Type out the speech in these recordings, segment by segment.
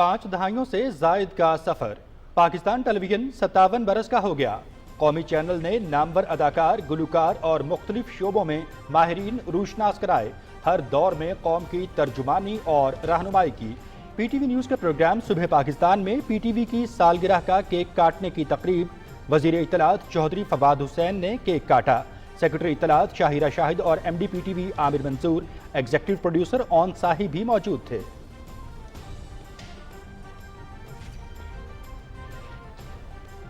5 दहाइयों से जायद का सफर। पाकिस्तान टेलीविजन 57 बरस का हो गया। कौमी चैनल ने नामवर अदाकार, गुलकार और मुख्तलिफ शोबों में माहिरीन रूशनास कराए। हर दौर में कौम की तर्जुमानी और रहनुमाई की। पीटीवी न्यूज़ के प्रोग्राम सुबह पाकिस्तान में पीटीवी की सालगिरह का केक काटने की तकरीब। वजीर इत्तलात चौधरी फवाद हुसैन ने केक काटा। सेक्रेटरी इत्तलात शाहिरा शाहिद और MD PTV Aamir Mansoor, executive producer Aun Sahi भी मौजूद थे।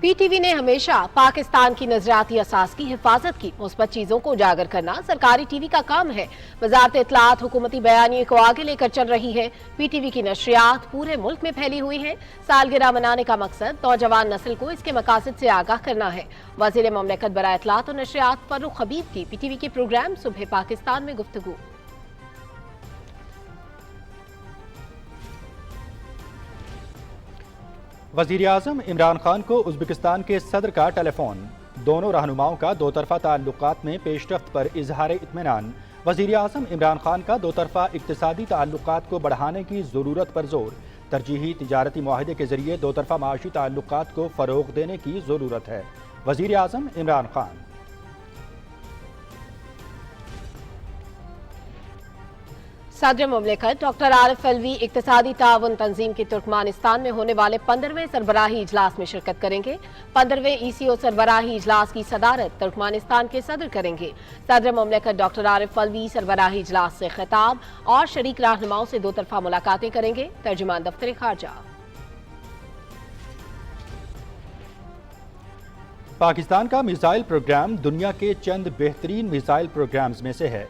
पीटीवी ने हमेशा पाकिस्तान की नजरियाती असास की हिफाजत की। मुस्बत चीजों को उजागर करना सरकारी टीवी का काम है। वजारत इत्तलात हुकूमती बयानिए को आगे लेकर चल रही है। पीटीवी की नशरियात पूरे मुल्क में फैली हुई है। सालगिरह मनाने का मकसद नौजवान नस्ल को इसके मकासद से आगाह करना है। वज़ीर ममलकत बराए इत्तलात और नशरियात फर्रुख हबीब की पीटीवी के प्रोग्राम सुबह पाकिस्तान में गुफ्तगू। वज़ीर आज़म इमरान खान को उज़्बेकिस्तान के सदर का टेलीफोन। दोनों रहनुमाओं का दो तरफ़ा ताल्लुकात में पेशरफ्त पर इजहार इत्मीनान। वज़ीर आज़म इमरान खान का दो तरफ़ा इक़्तिसादी ताल्लुकात को बढ़ाने की ज़रूरत पर जोर। तरजीही तिजारती मुआहदे के ज़रिए दो तरफ़ा माशी ताल्लुकात को फ़रोग़ देने की ज़रूरत है। वज़ीर आज़म इमरान खान। सदर मुमलिकत डॉक्टर आरिफ अलवी इक़्तिसादी ताउन तंजीम की तुर्कमानिस्तान में होने वाले 15वें सरबराही इजलास में शिरकत करेंगे। 15वें ECO सरबराही इजलास की सदारत तुर्कमानिस्तान के सदर करेंगे। सदर मुमलिकत डॉक्टर आरिफ अलवी सरबराही इजलास से खिताब और शरीक रहनुमाओं से दो तरफा मुलाकातें करेंगे। तर्जुमान दफ्तर खारजा। पाकिस्तान का मिसाइल प्रोग्राम दुनिया के चंद बेहतरीन मिसाइल प्रोग्राम्स में से है।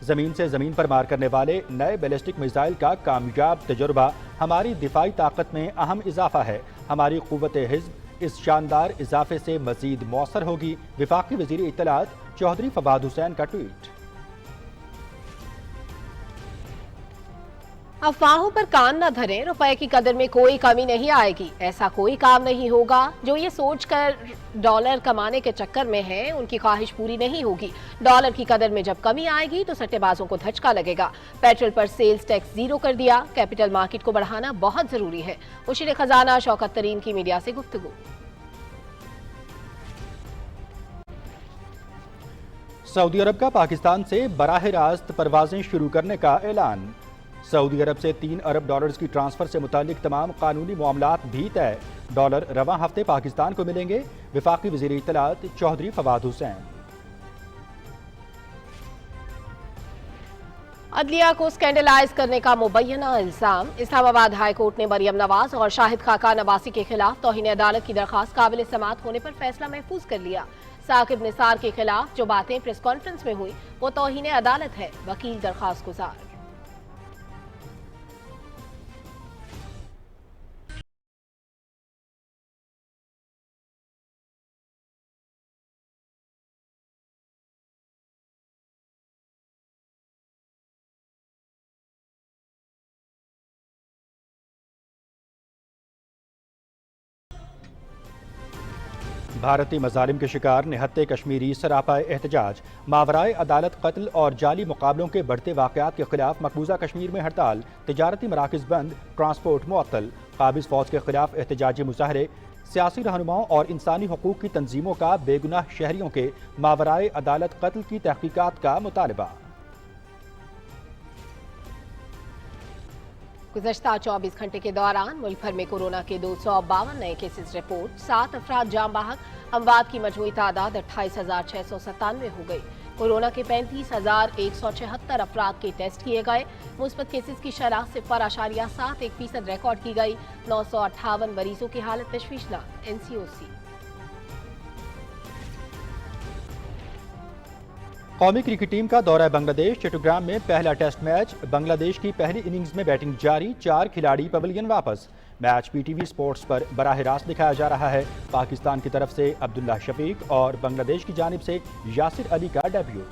ज़मीन से ज़मीन पर मार करने वाले नए बैलिस्टिक मिसाइल का कामयाब तजुर्बा हमारी दिफाई ताकत में अहम इजाफा है। हमारी क़ुव्वत हिज़्ब इस शानदार इजाफे से मज़ीद मौसर होगी। वफाकी वज़ीर इत्तलात चौधरी फवाद हुसैन का ट्वीट। अफवाहों पर कान न धरें। रुपए की कदर में कोई कमी नहीं आएगी। ऐसा कोई काम नहीं होगा जो ये सोचकर डॉलर कमाने के चक्कर में है उनकी ख्वाहिश पूरी नहीं होगी। डॉलर की कदर में जब कमी आएगी तो सट्टेबाजों को धचका लगेगा। पेट्रोल पर सेल्स टैक्स 0 कर दिया। कैपिटल मार्केट को बढ़ाना बहुत जरूरी है। मुशीर खजाना शौकत तरीन की मीडिया से गुफ्तगू। सऊदी अरब का पाकिस्तान से बराह रास्त परवाजें शुरू करने का ऐलान। सऊदी अरब से 3 अरब डॉलर्स की ट्रांसफर से मुतालिक तमाम कानूनी मामलात भी तय। डॉलर रवां हफ्ते पाकिस्तान को मिलेंगे। वफाकी वज़ीर इत्तलात चौधरी फवाद हुसैन। अदलिया को स्कैंडलाइज करने का मुबैना इल्जाम। इस्लामाबाद हाई कोर्ट ने मरियम नवाज और शाहिद खाका नवासी के खिलाफ तौहीन अदालत की दरखास्त काबिल समाअत होने पर फैसला महफूज कर लिया। साकिब निसार के खिलाफ जो बातें प्रेस कॉन्फ्रेंस में हुई वो तौहीन अदालत है। वकील दरखास्त गुजार। भारतीय मजालिम के शिकार निहत्ते कश्मीरी सरापा एहतजाज। मावराए अदालत कत्ल और जाली मुकाबलों के बढ़ते वाक़यात के खिलाफ मकबूजा कश्मीर में हड़ताल। तिजारती मराकज़ बंद, ट्रांसपोर्ट मुअत्तल। काबिज़ फ़ौज के खिलाफ एहतजाजी मुजाहरे। सियासी रहनुमाओं और इंसानी हकूक़ की तंजीमों का बेगुनाह शहरियों के मावराए अदालत कत्ल की तहकीकात का मुतालबा। गुज़श्ता 24 घंटे के दौरान मुल्क भर में कोरोना के 252 नए केसेस रिपोर्ट। 7 अफराद जाम बहक। अमवात की मजमूई तादाद 28,697 हो गई। कोरोना के 35,176 अफराद के टेस्ट किए गए। मुस्बत केसेस की शरह 0.71% रिकॉर्ड की गई। 958 मरीजों की हालत तशवीशनाक। NCOC। कौमी क्रिकेट टीम का दौरा बांग्लादेश। चट्टग्राम में पहला टेस्ट मैच। बांग्लादेश की पहली इनिंग्स में बैटिंग जारी। 4 खिलाड़ी पवेलियन वापस। मैच पीटीवी स्पोर्ट्स पर बराह रास्त दिखाया जा रहा है। पाकिस्तान की तरफ से अब्दुल्ला शफीक और बांग्लादेश की जानिब से यासिर अली का डेब्यू।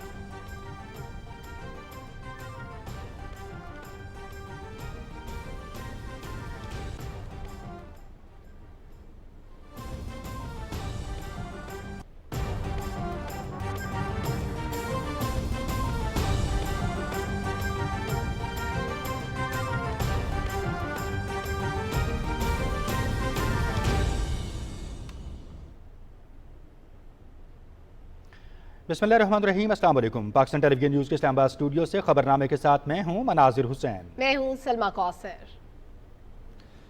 बिस्मिल्लाहिर्रहमानिर्रहीम, अस्सलाम वालेकुम। पाकिस्तान टेलीविजन न्यूज़ के इस्लामाबाद स्टूडियो से खबरनामे के साथ मैं हूं मनाजिर हुसैन। मैं हूं सलमा कौसर।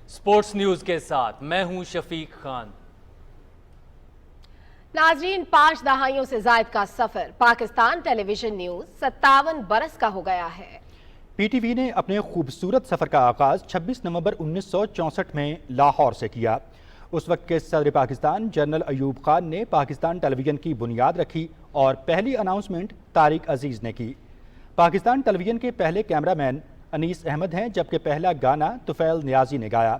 स्पोर्ट्स न्यूज के साथ मैं हूं शफीक खान। नाजरीन, 5 दहाइयों से जायद का सफर पाकिस्तान टेलीविजन न्यूज 57 बरस का हो गया है। पीटीवी ने अपने खूबसूरत सफ़र का आगाज़ 26 नवंबर 1964 में लाहौर से किया। उस वक्त के सदर पाकिस्तान जनरल अयूब खान ने पाकिस्तान टेलीविजन की बुनियाद रखी और पहली अनाउंसमेंट तारिक अजीज़ ने की। पाकिस्तान टेलीविजन के पहले कैमरामैन अनीस अहमद हैं, जबकि पहला गाना तुफैल नियाजी ने गाया।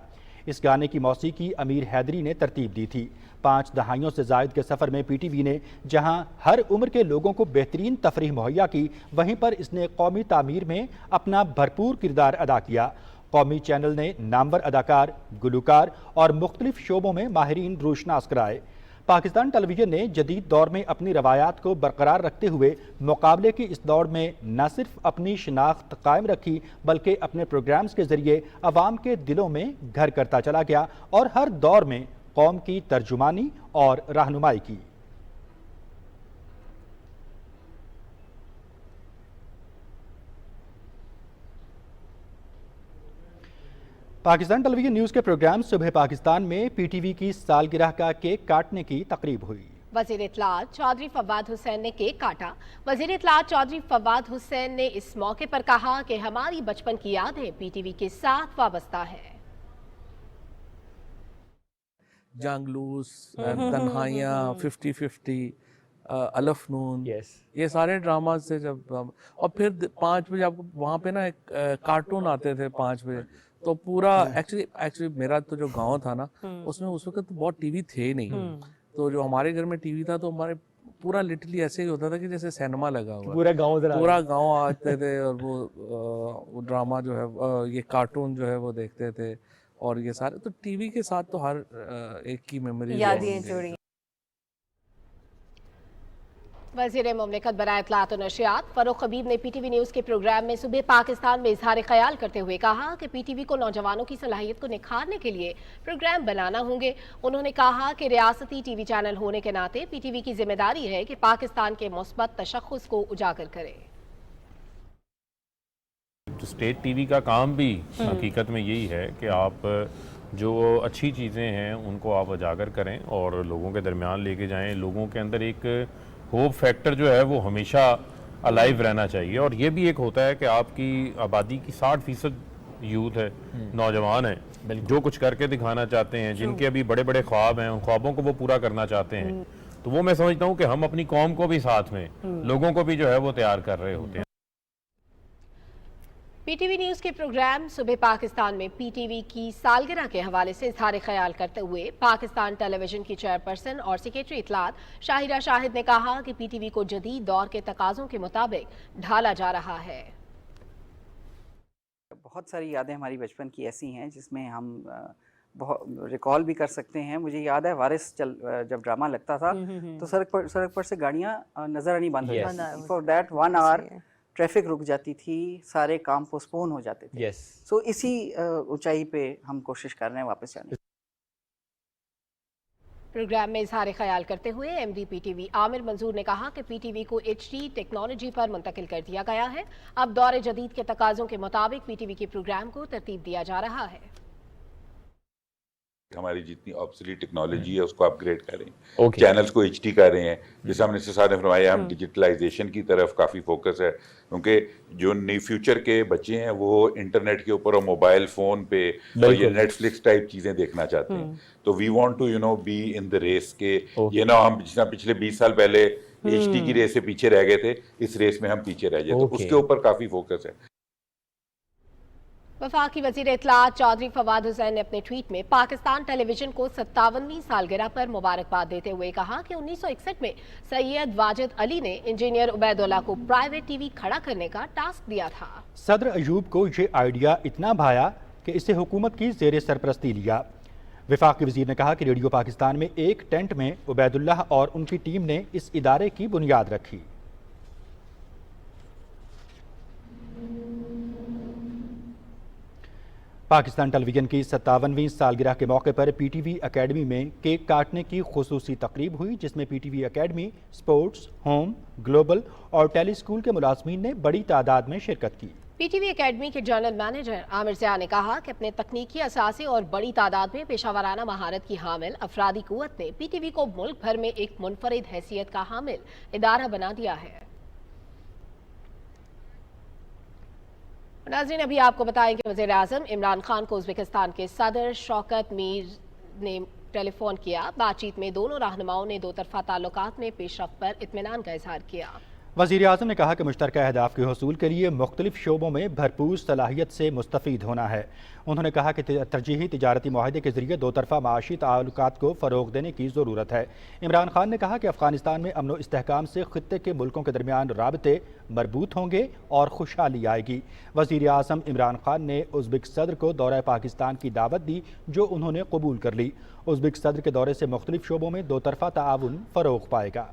इस गाने की मौसीकी अमीर हैदरी ने तरतीब दी थी। 5 दहाइयों से जायद के सफ़र में पीटीवी ने जहां हर उम्र के लोगों को बेहतरीन तफरीह मुहैया की, वहीं पर इसने कौमी तामीर में अपना भरपूर किरदार अदा किया। कौमी चैनल ने नामवर अदाकार, गुलूकार और मुख्तलिफ शोबों में माहिरीन रोशनास कराए। पाकिस्तान टेलीविजन ने जदीद दौर में अपनी रवायात को बरकरार रखते हुए मुकाबले की इस दौड़ में न सिर्फ अपनी शनाख्त कायम रखी, बल्कि अपने प्रोग्राम्स के जरिए अवाम के दिलों में घर करता चला गया और हर दौर में कौम की तर्जुमानी और रहनुमाई की। पाकिस्तान टेलीविजन न्यूज़ के प्रोग्राम सुबह पाकिस्तान में पीटीवी की सालगिरह का केक काटने की तकरीब हुई। वज़ीर इत्तलात चौधरी फवाद हुसैन ने केक काटा। वज़ीर इत्तलात चौधरी फवाद हुसैन ने इस मौके पर कहा कि हमारी बचपन की यादें पीटीवी के साथ वाबस्ता है। जंगलूस, तन्हाइयाँ, 50-50, अलफनून, ये सारे ड्रामाज थे जब और फिर 5 बजे आपको वहाँ पे ना एक कार्टून आते थे 5 बजे, तो पूरा एक्चुअली मेरा तो जो गांव था ना, उसमें उस वक्त तो बहुत टीवी थे नहीं, तो जो हमारे घर में टीवी था तो हमारे पूरा लिटरली ऐसे ही होता था कि जैसे सिनेमा लगा हुआ, पूरा गांव आते थे और वो ड्रामा जो है, ये कार्टून जो है वो देखते थे। और ये सारे तो टीवी के साथ तो हर एक की मेमोरी यादें जुड़ी। वज़ीर मुमलिकत बराए इत्तलात और नशियात फरूख हबीब ने पीटीवी न्यूज़ के प्रोग्राम में सुबह पाकिस्तान में इजहार ख्याल करते हुए कहा कि पीटीवी को नौजवानों की सलाहियत को निखारने के लिए प्रोग्राम बनाना होंगे। उन्होंने कहा कि रियासती टीवी चैनल होने के नाते पीटीवी की जिम्मेदारी है कि पाकिस्तान के मुस्बत तशख्खुस को उजागर करे। तो स्टेट टीवी का काम भी हकीकत में यही है कि आप जो अच्छी चीज़ें हैं उनको आप उजागर करें और लोगों के दरमियान लेके जाएं। लोगों के अंदर एक होप फैक्टर जो है वो हमेशा अलाइव रहना चाहिए। और ये भी एक होता है कि आपकी आबादी की 60% यूथ है, नौजवान है, जो कुछ करके दिखाना चाहते हैं, जिनके अभी बड़े बड़े ख्वाब हैं, उन ख्वाबों को वो पूरा करना चाहते हैं। तो वो मैं समझता हूँ कि हम अपनी कौम को भी साथ में, लोगों को भी जो है वो तैयार कर रहे होते हैं। पीटीवी न्यूज़ के प्रोग्राम सुबह पाकिस्तान में पीटीवी की सालगिरह के हवाले से इजहार ख्याल करते हुए पाकिस्तान टेलीविजन की चेयरपर्सन और सेक्रेटरी इत्तलात शाहिरा शाहिद ने कहा कि पीटीवी को जदीद दौर के तकाज़ों के मुताबिक ढाला जा रहा है। बहुत सारी यादें हमारी बचपन की ऐसी हैं जिसमें हम बहुत रिकॉल भी कर सकते हैं। मुझे याद है वारिस जब ड्रामा लगता था तो सड़क पर से गाड़ियाँ नजर आनी बंद हो जाती थी। फॉर दैट 1 आवर ट्रैफिक रुक जाती थी, सारे काम पोस्टपोन हो जाते थे। सो इसी ऊंचाई पे हम कोशिश कर रहे हैं वापस जाने। प्रोग्राम में इजहार ख्याल करते हुए एमडी पीटीवी आमिर मंजूर ने कहा कि पीटीवी को एचडी टेक्नोलॉजी पर मुंतकिल कर दिया गया है। अब दौर जदीद के तकाज़ों के मुताबिक पीटीवी के प्रोग्राम को तरतीब दिया जा रहा है। हमारी जितनी ऑब्सोलीट टेक्नोलॉजी है उसको अपग्रेड कर रहे हैं, चैनल्स को एचडी कर रहे हैं। जैसे हमने साथ में फरमाया, हम डिजिटलाइजेशन की तरफ काफ़ी फोकस है, क्योंकि जो नई फ्यूचर के बच्चे हैं वो इंटरनेट के ऊपर और मोबाइल फ़ोन पे और ये नेटफ्लिक्स टाइप चीज़ें देखना चाहते हैं। तो we want to be in the race के हम जिस पिछले 20 साल पहले एचडी की रेस से पीछे रह गए थे, इस रेस में हम पीछे रह जाए, तो उसके ऊपर काफ़ी फोकस है। वफाकी वज़ीर इत्तलात चौधरी फवाद हुसैन ने अपने ट्वीट में पाकिस्तान टेलीविजन को 57वीं सालगिरह पर मुबारकबाद देते हुए कहा कि 1961 में सैयद वाजिद अली ने इंजीनियर उबैदुल्लाह को प्राइवेट टीवी खड़ा करने का टास्क दिया था। सदर अयूब को ये आइडिया इतना भाया कि इसे हुकूमत की ज़ेर सरपरस्ती लिया। वफाकी वज़ीर ने कहा कि रेडियो पाकिस्तान में एक टेंट में उबैदुल्लाह और उनकी टीम ने इस इदारे की बुनियाद रखी। पाकिस्तान टेलीविजन की 57वीं सालगिरह के मौके पर पीटीवी एकेडमी में केक काटने की खुसूसी तकरीब हुई, जिसमें PTV academy, sports, home, global और टेली स्कूल के मुलाजमीन ने बड़ी तादाद में शिरकत की। पीटीवी एकेडमी के जनरल मैनेजर आमिर ज़िया ने कहा कि अपने तकनीकी असासे और बड़ी तादाद में पेशावराना महारत की हामिल अफरादी कुव्वत ने पीटीवी को मुल्क भर में एक मुनफरिद हैसियत का हामिल इदारा बना दिया है। नाज़रीन, अभी आपको बताएं कि वज़ीर आज़म इमरान खान को उज़्बेकिस्तान के सदर शौकत मीर ने टेलीफोन किया। बातचीत में दोनों रहनुमाओं ने दो तरफा ताल्लुकात में पेशरफ्त पर इत्मीनान का इजहार किया। वज़ीर आज़म ने कहा कि मुश्तरका अहदाफ के हसूल के लिए मुख्तलिफ शोबों में भरपूर सलाहियत से मुस्तफ़ीद होना है। उन्होंने कहा कि तरजीही तिजारती माहिदे के ज़रिए दो तरफा माशी ताल्लुकात को फ़रोग़ देने की ज़रूरत है। इमरान खान ने कहा कि अफ़गानिस्तान में अमन व इस्तेहकाम से ख़ित्ते के मुल्कों के दरमियान राबते मरबूत होंगे और खुशहाली आएगी। वज़ीर आज़म इमरान खान ने उज़्बेक सदर को दौरा पाकिस्तान की दावत दी, जो उन्होंने कबूल कर ली। उज़्बेक सदर के दौरे से मुख्तलिफ शोबों में दो तरफा ताआवुन फ़रोग़ पाएगा।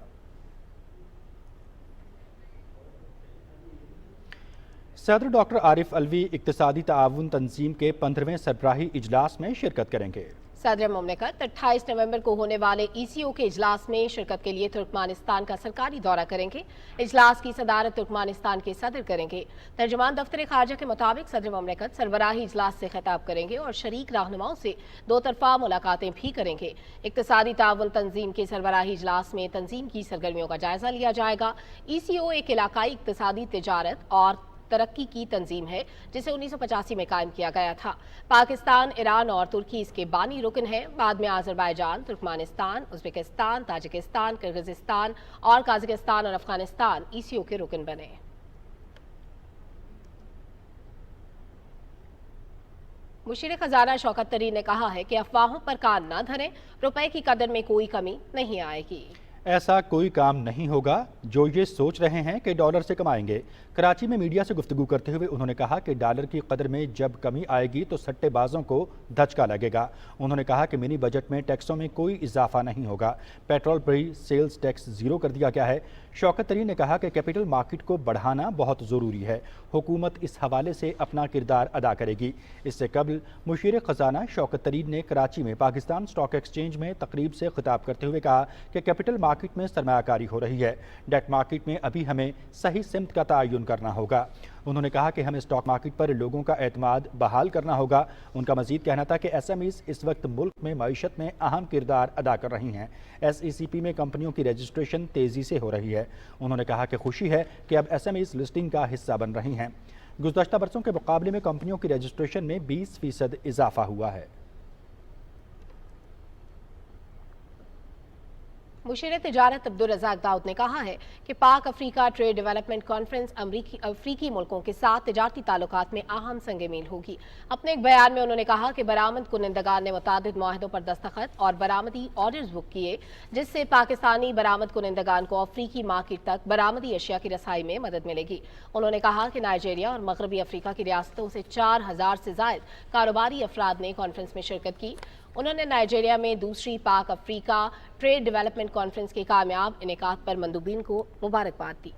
सदर डॉक्टर आरिफ अलवी इक्तिसादी ताआवुन तंजीम के 15वें सरबराही इजलास में शिरकत करेंगे। सदर मुमलिकत 28 नवंबर को होने वाले ECO के इजलास में शिरकत के लिए तुर्कमानिस्तान का सरकारी दौरा करेंगे। इजलास की सदारत तुर्कमानिस्तान के सदर करेंगे। तर्जुमान दफ्तर खारजा के मुताबिक सदर मुमलिकत सरबराही इजलास से खिताब करेंगे और शरीक रहनुमाओं से दो तरफा मुलाकातें भी करेंगे। इक्तिसादी ताउन तंजीम के सरबराही इजलास में तंजीम की सरगर्मियों का जायजा लिया जाएगा। ECO एक इलाकाई इक्तिसादी तिजारत और तरक्की की तंजीम है, जिसे 1985 में कायम किया गया था। पाकिस्तान, ईरान और तुर्की इसके बानी रुकन है। बाद में Azerbaijan, Turkmenistan, Uzbekistan, Tajikistan, Kyrgyzstan और काज़ाकिस्तान और अफगानिस्तान ECO के रुकन बने। मुशीर खजाना शौकत तरीन ने कहा है कि अफवाहों पर कान न धरें, रुपए की कदर में कोई कमी नहीं आएगी। ऐसा कोई काम नहीं होगा जो ये सोच रहे हैं कि डॉलर से कमाएंगे। कराची में मीडिया से गुफ्तगू करते हुए उन्होंने कहा कि डॉलर की कदर में जब कमी आएगी तो सट्टेबाजों को धचका लगेगा। उन्होंने कहा कि मिनी बजट में टैक्सों में कोई इजाफा नहीं होगा। पेट्रोल पर सेल्स टैक्स ज़ीरो कर दिया गया है। शौकत तरीन ने कहा कि कैपिटल मार्केट को बढ़ाना बहुत ज़रूरी है। हुकूमत इस हवाले से अपना किरदार अदा करेगी। इससे कबल मुशीर खजाना शौकत तरीन ने कराची में पाकिस्तान स्टॉक एक्सचेंज में तकरीब से खिताब करते हुए कहा कि कैपिटल मार्केट में सरमायाकारी हो रही है। डेट मार्केट में अभी हमें सही सिमत का तयन करना होगा। उन्होंने कहा कि हमें स्टॉक मार्केट पर लोगों का एतमाद बहाल करना होगा। उनका मजीद कहना था कि SMEs इस वक्त मुल्क में मईशत में अहम किरदार अदा कर रही हैं। SECP में कंपनियों की रजिस्ट्रेशन तेज़ी से हो रही है। उन्होंने कहा कि खुशी है कि अब SMEs लिस्टिंग का हिस्सा बन रही हैं। गुज़श्ता बरसों के मुकाबले में कंपनियों की रजिस्ट्रेशन में 20% इजाफा हुआ है। मुशीर तिजारत अब्दुल रज़ाक दाऊद ने कहा है कि पाक अफ्रीका ट्रेड डेवलपमेंट कॉन्फ्रेंस अफ्रीकी मुल्कों के साथ तिजारती ताल्लुकात में अहम संग मील होगी। अपने एक बयान में उन्होंने कहा कि बरामद कुनिंदगान ने मुतादिद मुआहदों पर दस्तखत और बरामदी ऑर्डर्स बुक किए, जिससे पाकिस्तानी बरामद कुनिंदगान को अफ्रीकी मार्केट तक बरामदी अशिया की रसाई में मदद मिलेगी। उन्होंने कहा कि नाइजीरिया और मगरबी अफ्रीका की रियासतों से 4000 से ज़ायद कारोबारी अफराद ने कॉन्फ्रेंस में शिरकत की। उन्होंने नाइजीरिया में दूसरी पाक अफ्रीका ट्रेड डेवलपमेंट कॉन्फ्रेंस के कामयाब इनेकाद पर मंदूबीन को मुबारकबाद दी।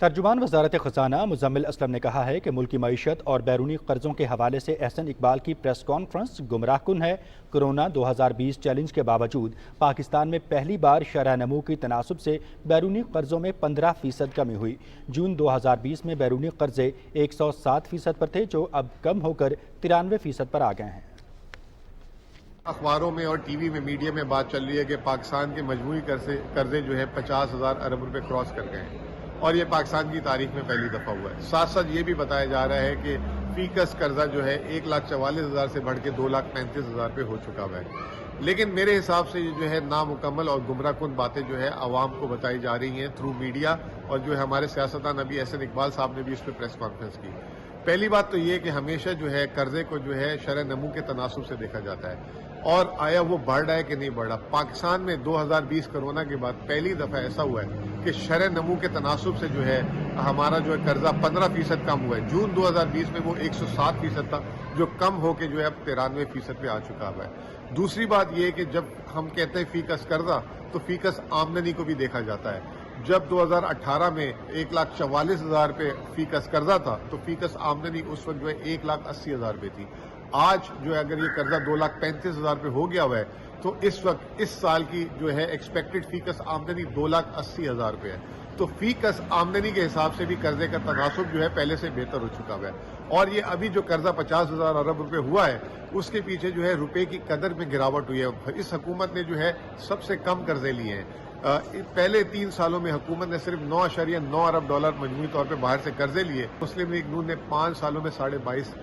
तर्जुमान वज़ारत ख़ज़ाना मुज़म्मिल असलम ने कहा है कि मुल्की मईशत और बैरूनी कर्ज़ों के हवाले से एहसन इकबाल की प्रेस कॉन्फ्रेंस गुमराहकुन है। कोरोना 2020 चैलेंज के बावजूद पाकिस्तान में पहली बार शरह नमू की तनासुब से बैरूनी कर्ज़ों में 15% कमी हुई। जून 2020 में बैरूनी कर्ज़े 107% पर थे, जो अब कम होकर 93% पर आ गए हैं। अखबारों में और टीवी में, मीडिया में बात चल रही है कि पाकिस्तान के मजमूई कर्जे जो है 50,000 अरब रुपए क्रॉस कर गए हैं और ये पाकिस्तान की तारीख में पहली दफा हुआ है। साथ साथ ये भी बताया जा रहा है कि फीकस कर्जा जो है 1,44,000 से बढ़ के 2,35,000 पे हो चुका हुआ है। लेकिन मेरे हिसाब से ये जो है नामुकम्मल और गुमराहकुन बातें जो है आवाम को बताई जा रही हैं थ्रू मीडिया, और जो है हमारे सियासतदान अभी एहसन इकबाल साहब ने भी इस पर प्रेस कॉन्फ्रेंस की। पहली बात तो ये कि हमेशा जो है कर्जे को जो है शरह नमू के तनासुब से देखा जाता है, और आया वो बढ़ रहा है कि नहीं बढ़ रहा। पाकिस्तान में 2020 कोरोना के बाद पहली दफा ऐसा हुआ है कि शरह नमू के तनासुब से जो है हमारा जो है कर्जा 15% कम हुआ है। जून 2020 में वो 107% था, जो कम होकर जो है अब 93% पे आ चुका हुआ है। दूसरी बात ये है कि जब हम कहते हैं फीकस कर्जा, तो फीकस आमदनी को भी देखा जाता है। जब 2018 में 1,44,000 रुपये फीकस कर्जा था तो फीकस आमदनी उस वक्त जो है 1,80,000 रुपये थी। आज जो है अगर ये कर्जा 2,35,000 रुपये हो गया हुआ है तो इस वक्त इस साल की जो है एक्सपेक्टेड फीकस आमदनी 2,80,000 रुपये है। तो फीकस आमदनी के हिसाब से भी कर्जे का तनासुब जो है पहले से बेहतर हो चुका हुआ है। और ये अभी जो कर्जा 50,000 अरब रुपए हुआ है उसके पीछे जो है रुपए की कदर में गिरावट हुई है। इस हुकूमत ने जो है सबसे कम कर्जे लिए हैं। पहले 3 सालों में हुकूमत ने सिर्फ 9.9 अरब डॉलर मजमूई तौर पे बाहर से कर्जे लिए। मुस्लिम लीग नून ने 5 सालों में 22.5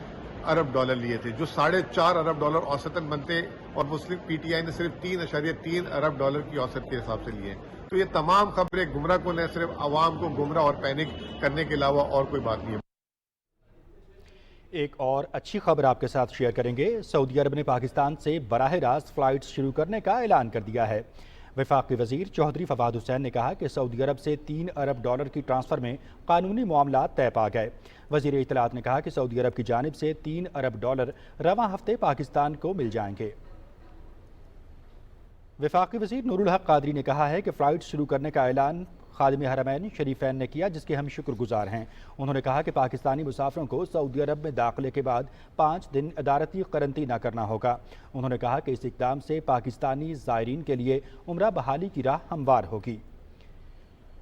अरब डॉलर लिए थे, जो 4.5 अरब डॉलर औसतन बनते, और मुस्लिम पीटीआई ने सिर्फ 3.3 अरब डॉलर की औसत के हिसाब से लिए। तो ये तमाम खबरें गुमराह को न सिर्फ आवाम को गुमराह और पैनिक करने के अलावा और कोई बात नहीं है। एक और अच्छी खबर आपके साथ शेयर करेंगे। सऊदी अरब ने पाकिस्तान से बराह रास्त फ्लाइट्स शुरू करने का ऐलान कर दिया है। वफाकी वजीर चौधरी फवाद हुसैन ने कहा कि सऊदी अरब से 3 अरब डॉलर की ट्रांसफ़र में कानूनी मामला तय पा गए। वजीर इत्तलात ने कहा कि सऊदी अरब की जानिब से 3 अरब डॉलर रवां हफ्ते पाकिस्तान को मिल जाएंगे। वफाकी वजीर नूरुल हक कादरी ने कहा है कि फ़्लाइट शुरू करने का ऐलान खादिम हरमैन शरीफैन ने किया, जिसके हम शुक्रगुजार हैं। उन्होंने कहा कि पाकिस्तानी मुसाफिरों को सऊदी अरब में दाखिले के बाद 5 दिन अदालती करंतना करना होगा। उन्होंने कहा कि इस इक़दाम से पाकिस्तानी ज़ायरीन के लिए उम्रा बहाली की राह हमवार होगी।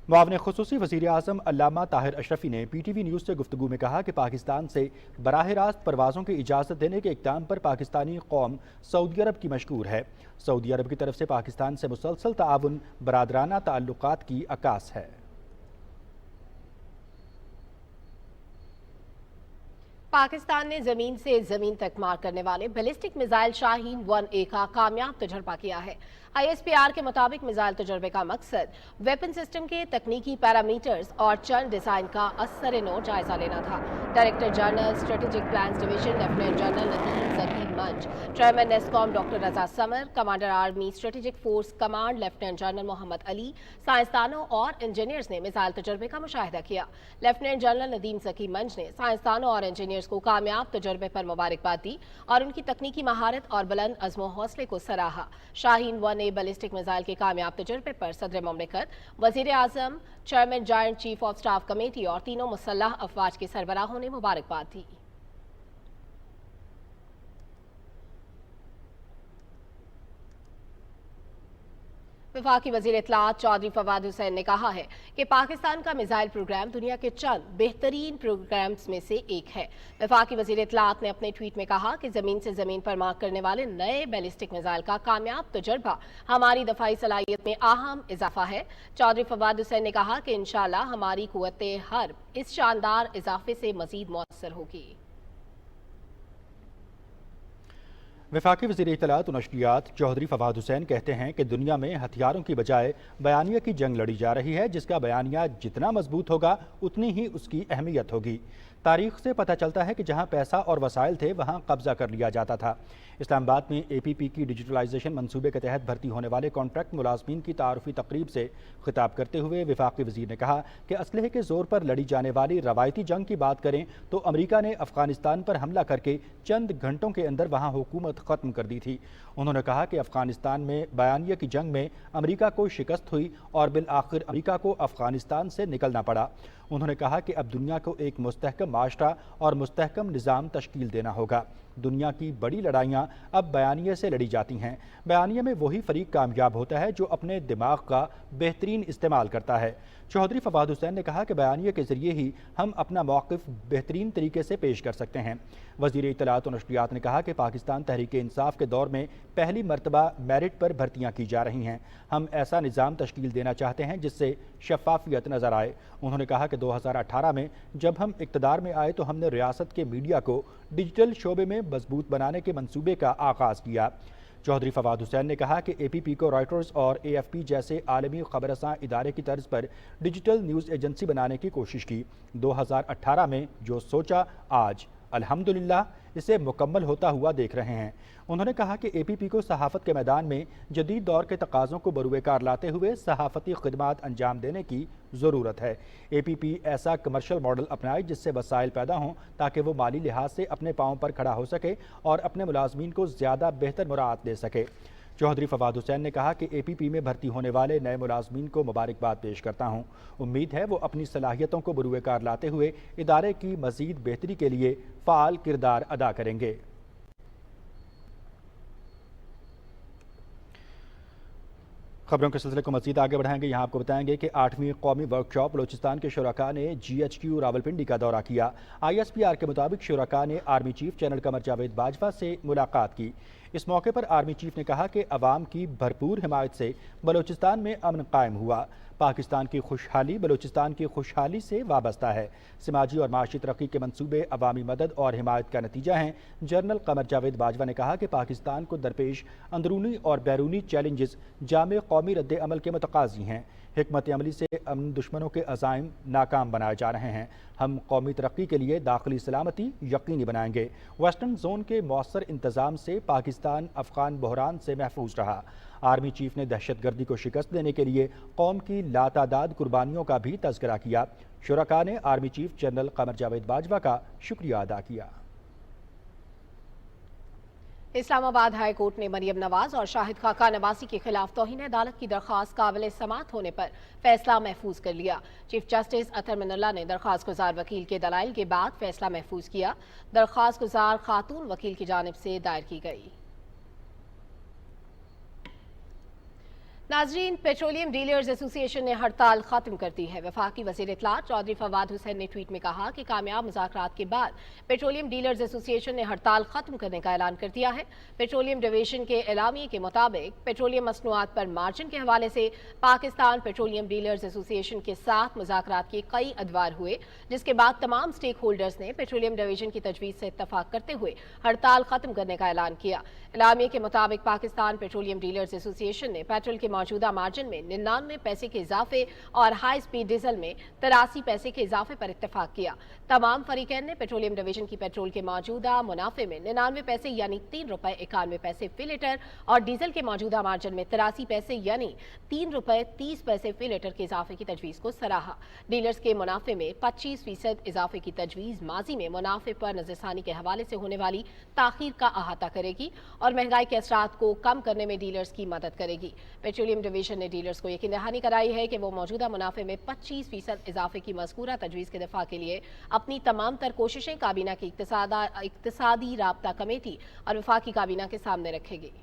मुआविन खुसूसी वज़ीर आज़म अल्लामा ताहिर अशरफी ने PTV न्यूज़ से गुफ्तगू में कहा कि पाकिस्तान से बराह रास्त परवाज़ों की इजाज़त देने के इक़दाम पर पाकिस्तानी कौम सऊदी अरब की मशकूर है। सऊदी अरब की तरफ से पाकिस्तान से मुसलसल ताउन बरादराना ताल्लुकात की अक्कास है। पाकिस्तान ने जमीन से जमीन तक मार करने वाले बैलिस्टिक मिसाइल शाहीन 1A का कामयाब तजर्बा किया है। ISPR के मुताबिक मिसाइल तजर्बे का मकसद वेपन सिस्टम के तकनीकी पैरामीटर्स और चंद डिजाइन का असर-ए-नौ जायजा लेना था। Director general strategic plans division lieutenant general Nadeem Zaki Manj, chairman NESCOM doctor Raza Samar, commander army strategic force command lieutenant general Mohammad Ali, साइंसदानों और इंजीनियर्स ने मिसाइल तजर्बे का मुशाहिदा किया। लेफ्टिनेंट जनरल नदीम ज़की मंज ने साइंसदानों और इंजीनियर्स को कामयाब तजर्बे पर मुबारकबाद दी और उनकी तकनीकी महारत और बुलंद अज़्म हौसले को सराहा। शाहीन 1A बैलिस्टिक मिसाइल के कामयाब तजर्बे पर सदर मुमलिकत, वज़ीर आज़म, chairman joint chief of staff committee और तीनों मुसल्लह अफवाज के सरबराहों ने मुबारकबाद दी। वफाकी वज़ीर इत्तलात चौधरी फवाद हुसैन ने कहा है कि पाकिस्तान का मिसाइल प्रोग्राम दुनिया के चंद बेहतरीन प्रोग्राम्स में से एक है। वफाकी वज़ीर इत्तलात ने अपने ट्वीट में कहा कि ज़मीन से ज़मीन पर मार करने वाले नए बैलिस्टिक मिसाइल का कामयाब तजर्बा हमारी दफाई सलाहियत में अहम इजाफा है। चौधरी फवाद हुसैन ने कहा कि इंशाअल्लाह हमारी कुव्वते हर्ब इस शानदार इजाफे से मज़ीद मौसर होगी। वफाकी वज़ीर इत्तलात और नशरियात चौधरी फवाद हुसैन कहते हैं कि दुनिया में हथियारों की बजाय बयानिया की जंग लड़ी जा रही है, जिसका बयानिया जितना मजबूत होगा उतनी ही उसकी अहमियत होगी। तारीख से पता चलता है कि जहां पैसा और वसाइल थे वहां कब्जा कर लिया जाता था। इस्लामाबाद में APP की डिजिटलाइजेशन मंसूबे के तहत भर्ती होने वाले कॉन्ट्रैक्ट मुलाजमीन की तारुफी तकरीब से खिताब करते हुए वफाकी वज़ीर ने कहा कि असलहे के जोर पर लड़ी जाने वाली रवायती जंग की बात करें तो अमरीका ने अफगानिस्तान पर हमला करके चंद घंटों के अंदर वहाँ हुकूमत ख़त्म कर दी थी। उन्होंने कहा कि अफगानिस्तान में बयानिया की जंग में अमरीका को शिकस्त हुई और बिल आखिर अमरीका को अफगानिस्तान से निकलना पड़ा। उन्होंने कहा कि अब दुनिया को एक मुस्तहकम माशरा और मुस्तहकम निज़ाम तश्कील देना होगा। दुनिया की बड़ी लड़ाइयाँ अब बयानिया से लड़ी जाती हैं। बयानिया में वही फरीक कामयाब होता है जो अपने दिमाग का बेहतरीन इस्तेमाल करता है। चौधरी फवाद हुसैन ने कहा कि बयानिया के ज़रिए ही हम अपना मौक़िफ़ बेहतरीन तरीके से पेश कर सकते हैं। वज़ीर इत्तलात और नशरियात ने कहा कि पाकिस्तान तहरीक इंसाफ के दौर में पहली मरतबा मेरिट पर भर्तियाँ की जा रही हैं। हम ऐसा निज़ाम तश्कील देना चाहते हैं जिससे शफाफियत नज़र आए। उन्होंने कहा कि 2018 में जब हम इक़्तिदार में आए तो हमने रियासत के मीडिया को डिजिटल शोबे में मजबूत बनाने के मंसूबे का आगाज़ किया। चौधरी फवाद हुसैन ने कहा कि APP को रॉयटर्स और AFP जैसे आलमी खबरसां इदारे की तर्ज पर डिजिटल न्यूज़ एजेंसी बनाने की कोशिश की। 2018 में जो सोचा आज अल्हम्दुलिल्लाह इसे मुकम्मल होता हुआ देख रहे हैं। उन्होंने कहा कि APP को सहाफ़त के मैदान में जदीद दौर के तकाज़ों को बरूए कार लाते हुए सहाफ़ती खिदमात अंजाम देने की ज़रूरत है। APP ऐसा कमर्शियल मॉडल अपनाए जिससे वसाइल पैदा हों ताकि वो माली लिहाज से अपने पाँव पर खड़ा हो सके और अपने मुलाजमीन को ज़्यादा बेहतर मुराद दे सके। चौधरी फवाद हुसैन ने कहा कि APP में भर्ती होने वाले नए मुलाजमीन को मुबारकबाद पेश करता हूं। उम्मीद है वो अपनी सलाहियतों को बरूए कार लाते हुए इदारे की मजीद बेहतरी के लिए फाल किरदार अदा करेंगे। खबरों के सिलसिले को मजीद आगे बढ़ाएंगे। यहाँ आपको बताएंगे कि 8वीं कौमी वर्कशॉप बलोचिस्तान के शुरका ने GHQ रावलपिंडी का दौरा किया। ISPR के मुताबिक शुरका ने army chief general Qamar Javed Bajwa से मुलाकात की। इस मौके पर आर्मी चीफ ने कहा कि अवाम की भरपूर हिमायत से बलोचिस्तान में अमन कायम हुआ। पाकिस्तान की खुशहाली बलोचिस्तान की खुशहाली से वाबस्ता है। समाजी और माशी तरक्की के मंसूबे अवामी मदद और हिमायत का नतीजा हैं। जनरल कमर जावेद बाजवा ने कहा कि पाकिस्तान को दरपेश अंदरूनी और बैरूनी चैलेंजेस जामे कौमी रद्द अमल के मुतकाजी हैं। हिकमत अमली से अमन दुश्मनों के अज़ाइम नाकाम बनाए जा रहे हैं। हम कौमी तरक्की के लिए दाखिली सलामती यकीनी बनाएंगे। वेस्टर्न जोन के मौसर इंतज़ाम से पाकिस्तान अफगान बहरान से महफूज रहा। आर्मी चीफ ने दहशतगर्दी को शिकस्त देने के लिए कौम की लातादाद कुर्बानियों का भी तज़किरा किया। शुरका ने army chief general Qamar Javed Bajwa का शुक्रिया अदा किया। इस्लामाबाद हाई कोर्ट ने मरियम नवाज और शाहिद खाका नवासी के खिलाफ तौहीन अदालत की दरख्वास्त काबिल समाअत होने पर फैसला महफूज कर लिया। चीफ जस्टिस अतर मिनल्ला ने दरख्वास्त गुजार वकील के दलाइल के बाद फैसला महफूज किया। दरख्वास्त गुजार खातून वकील की जानिब से दायर की गई। नाजरीन, पेट्रोलियम डीलर्स एसोसिएशन ने हड़ताल खत्म कर दी है। वफाकी वज़ीर इत्तलात चौधरी फवाद हुसैन ने ट्वीट में कहा कि कामयाब मुज़ाकरात के बाद पेट्रोलियम डीलर्स एसोसिएशन ने हड़ताल खत्म करने का ऐलान कर दिया है। पेट्रोलियम डिवीजन के एलामिये के मुताबिक पेट्रोलियम मसनूआत पर मार्जिन के हवाले से पाकिस्तान पेट्रोलियम डीलर्स एसोसिएशन के साथ मुज़ाकरात के कई अदवार हुए, जिसके बाद तमाम स्टेक होल्डर्स ने पेट्रोलियम डिवीजन की तजवीज़ से इत्तफाक करते हुए हड़ताल खत्म करने का ऐलान किया। एलामिये के मुताबिक पाकिस्तान पेट्रोलियम डीलर्स एसोसिएशन ने पेट्रोल के मौजूदा मार्जिन में 99 पैसे के इजाफे और हाई स्पीड डीजल में 83 पैसे के इजाफे पर इत्तेफाक किया। तमाम फरीकैन ने पेट्रोलियम डिवीजन की पेट्रोल के मौजूदा मुनाफे में 99 पैसे यानी ₹3.91 फी लीटर और डीजल के मौजूदा मार्जिन में 83 पैसे यानी ₹3.30 फी लीटर के इजाफे की तजवीज़ को सराहा। डीलर्स के मुनाफे में 25% इजाफे की तजवीज़ माजी में मुनाफे पर नजरसानी के हवाले से होने वाली ताखीर का अहाता करेगी और महंगाई के असरात को कम करने में डीलर्स की मदद करेगी। पेट्रोलियम डिवीजन ने डीलर्स को यकीन दहानी कराई है कि वो मौजूदा मुनाफे में 25% इजाफे की मज़कूरा तजवीज़ के दफा के लिए अपनी तमाम तर कोशिशें काबीना की इक्तिसादी राब्ता कमेटी और वफाकी काबीना के सामने रखेगी।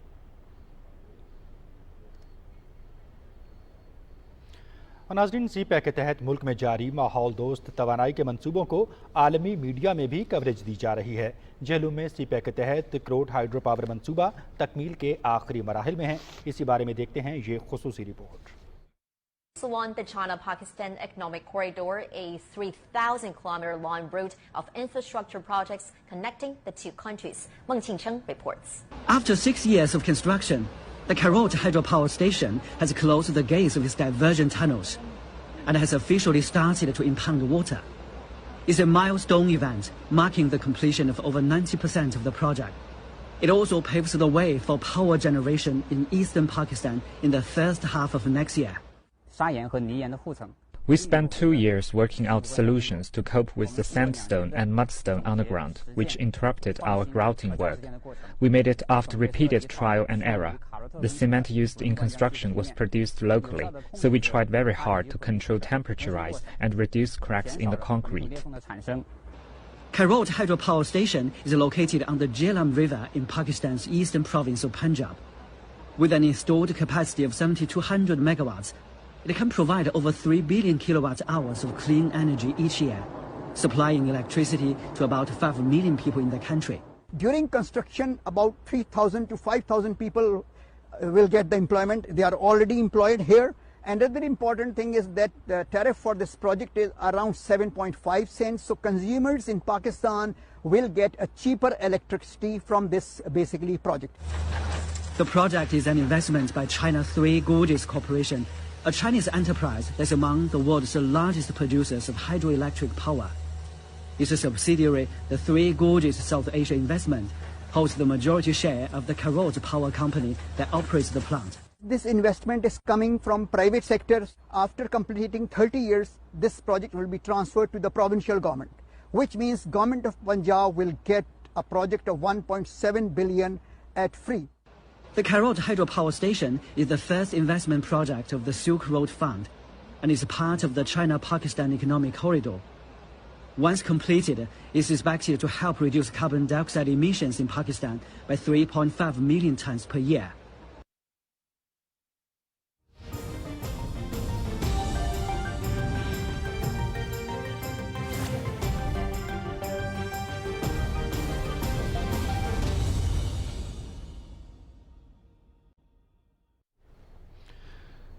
नाज़रीन, CPEC के तहत मुल्क में जारी माहौल दोस्त तवानाई के मंसूबों को आलमी मीडिया में भी कवरेज दी जा रही है। जेहलूम में CPEC के तहत क्रोट हाइड्रो पावर मंसूबा तकमील के आखिरी मराहिल में है। इसी बारे में देखते हैं ये खुसूसी report. One, the China-Pakistan Economic Corridor, a 3,000-kilometer long route of infrastructure projects connecting the two countries. Meng Qingcheng reports. After 6 years of construction, the Karot hydropower station has closed the gates of its diversion tunnels and has officially started to impound water. It's a milestone event marking the completion of over 90% of the project. It also paves the way for power generation in eastern Pakistan in the first half of next year. We spent 2 years working out solutions to cope with the sandstone and mudstone underground, which interrupted our grouting work. We made it after repeated trial and error. The cement used in construction was produced locally, so we tried very hard to control temperature rise and reduce cracks in the concrete. Karot hydropower station is located on the Jhelum River in Pakistan's eastern province of Punjab. With an installed capacity of 7,200 megawatts, it can provide over 3 billion kilowatt hours of clean energy each year, supplying electricity to about 5 million people in the country. During construction, about 3,000 to 5,000 people will get the employment. They are already employed here. And another important thing is that the tariff for this project is around 7.5 cents. So consumers in Pakistan will get a cheaper electricity from this basically project. The project is an investment by China Three Gorges Corporation, a Chinese enterprise that's among the world's largest producers of hydroelectric power. Its subsidiary, the Three Gorges South Asia Investment, holds the majority share of the Karot Power Company that operates the plant. This investment is coming from private sectors. After completing 30 years, this project will be transferred to the provincial government, which means government of Punjab will get a project of 1.7 billion at free. The Carrot Hydropower Station is the first investment project of the Silk Road Fund and is part of the China-Pakistan Economic Corridor. Once completed, it is expected to help reduce carbon dioxide emissions in Pakistan by 3.5 million tons per year.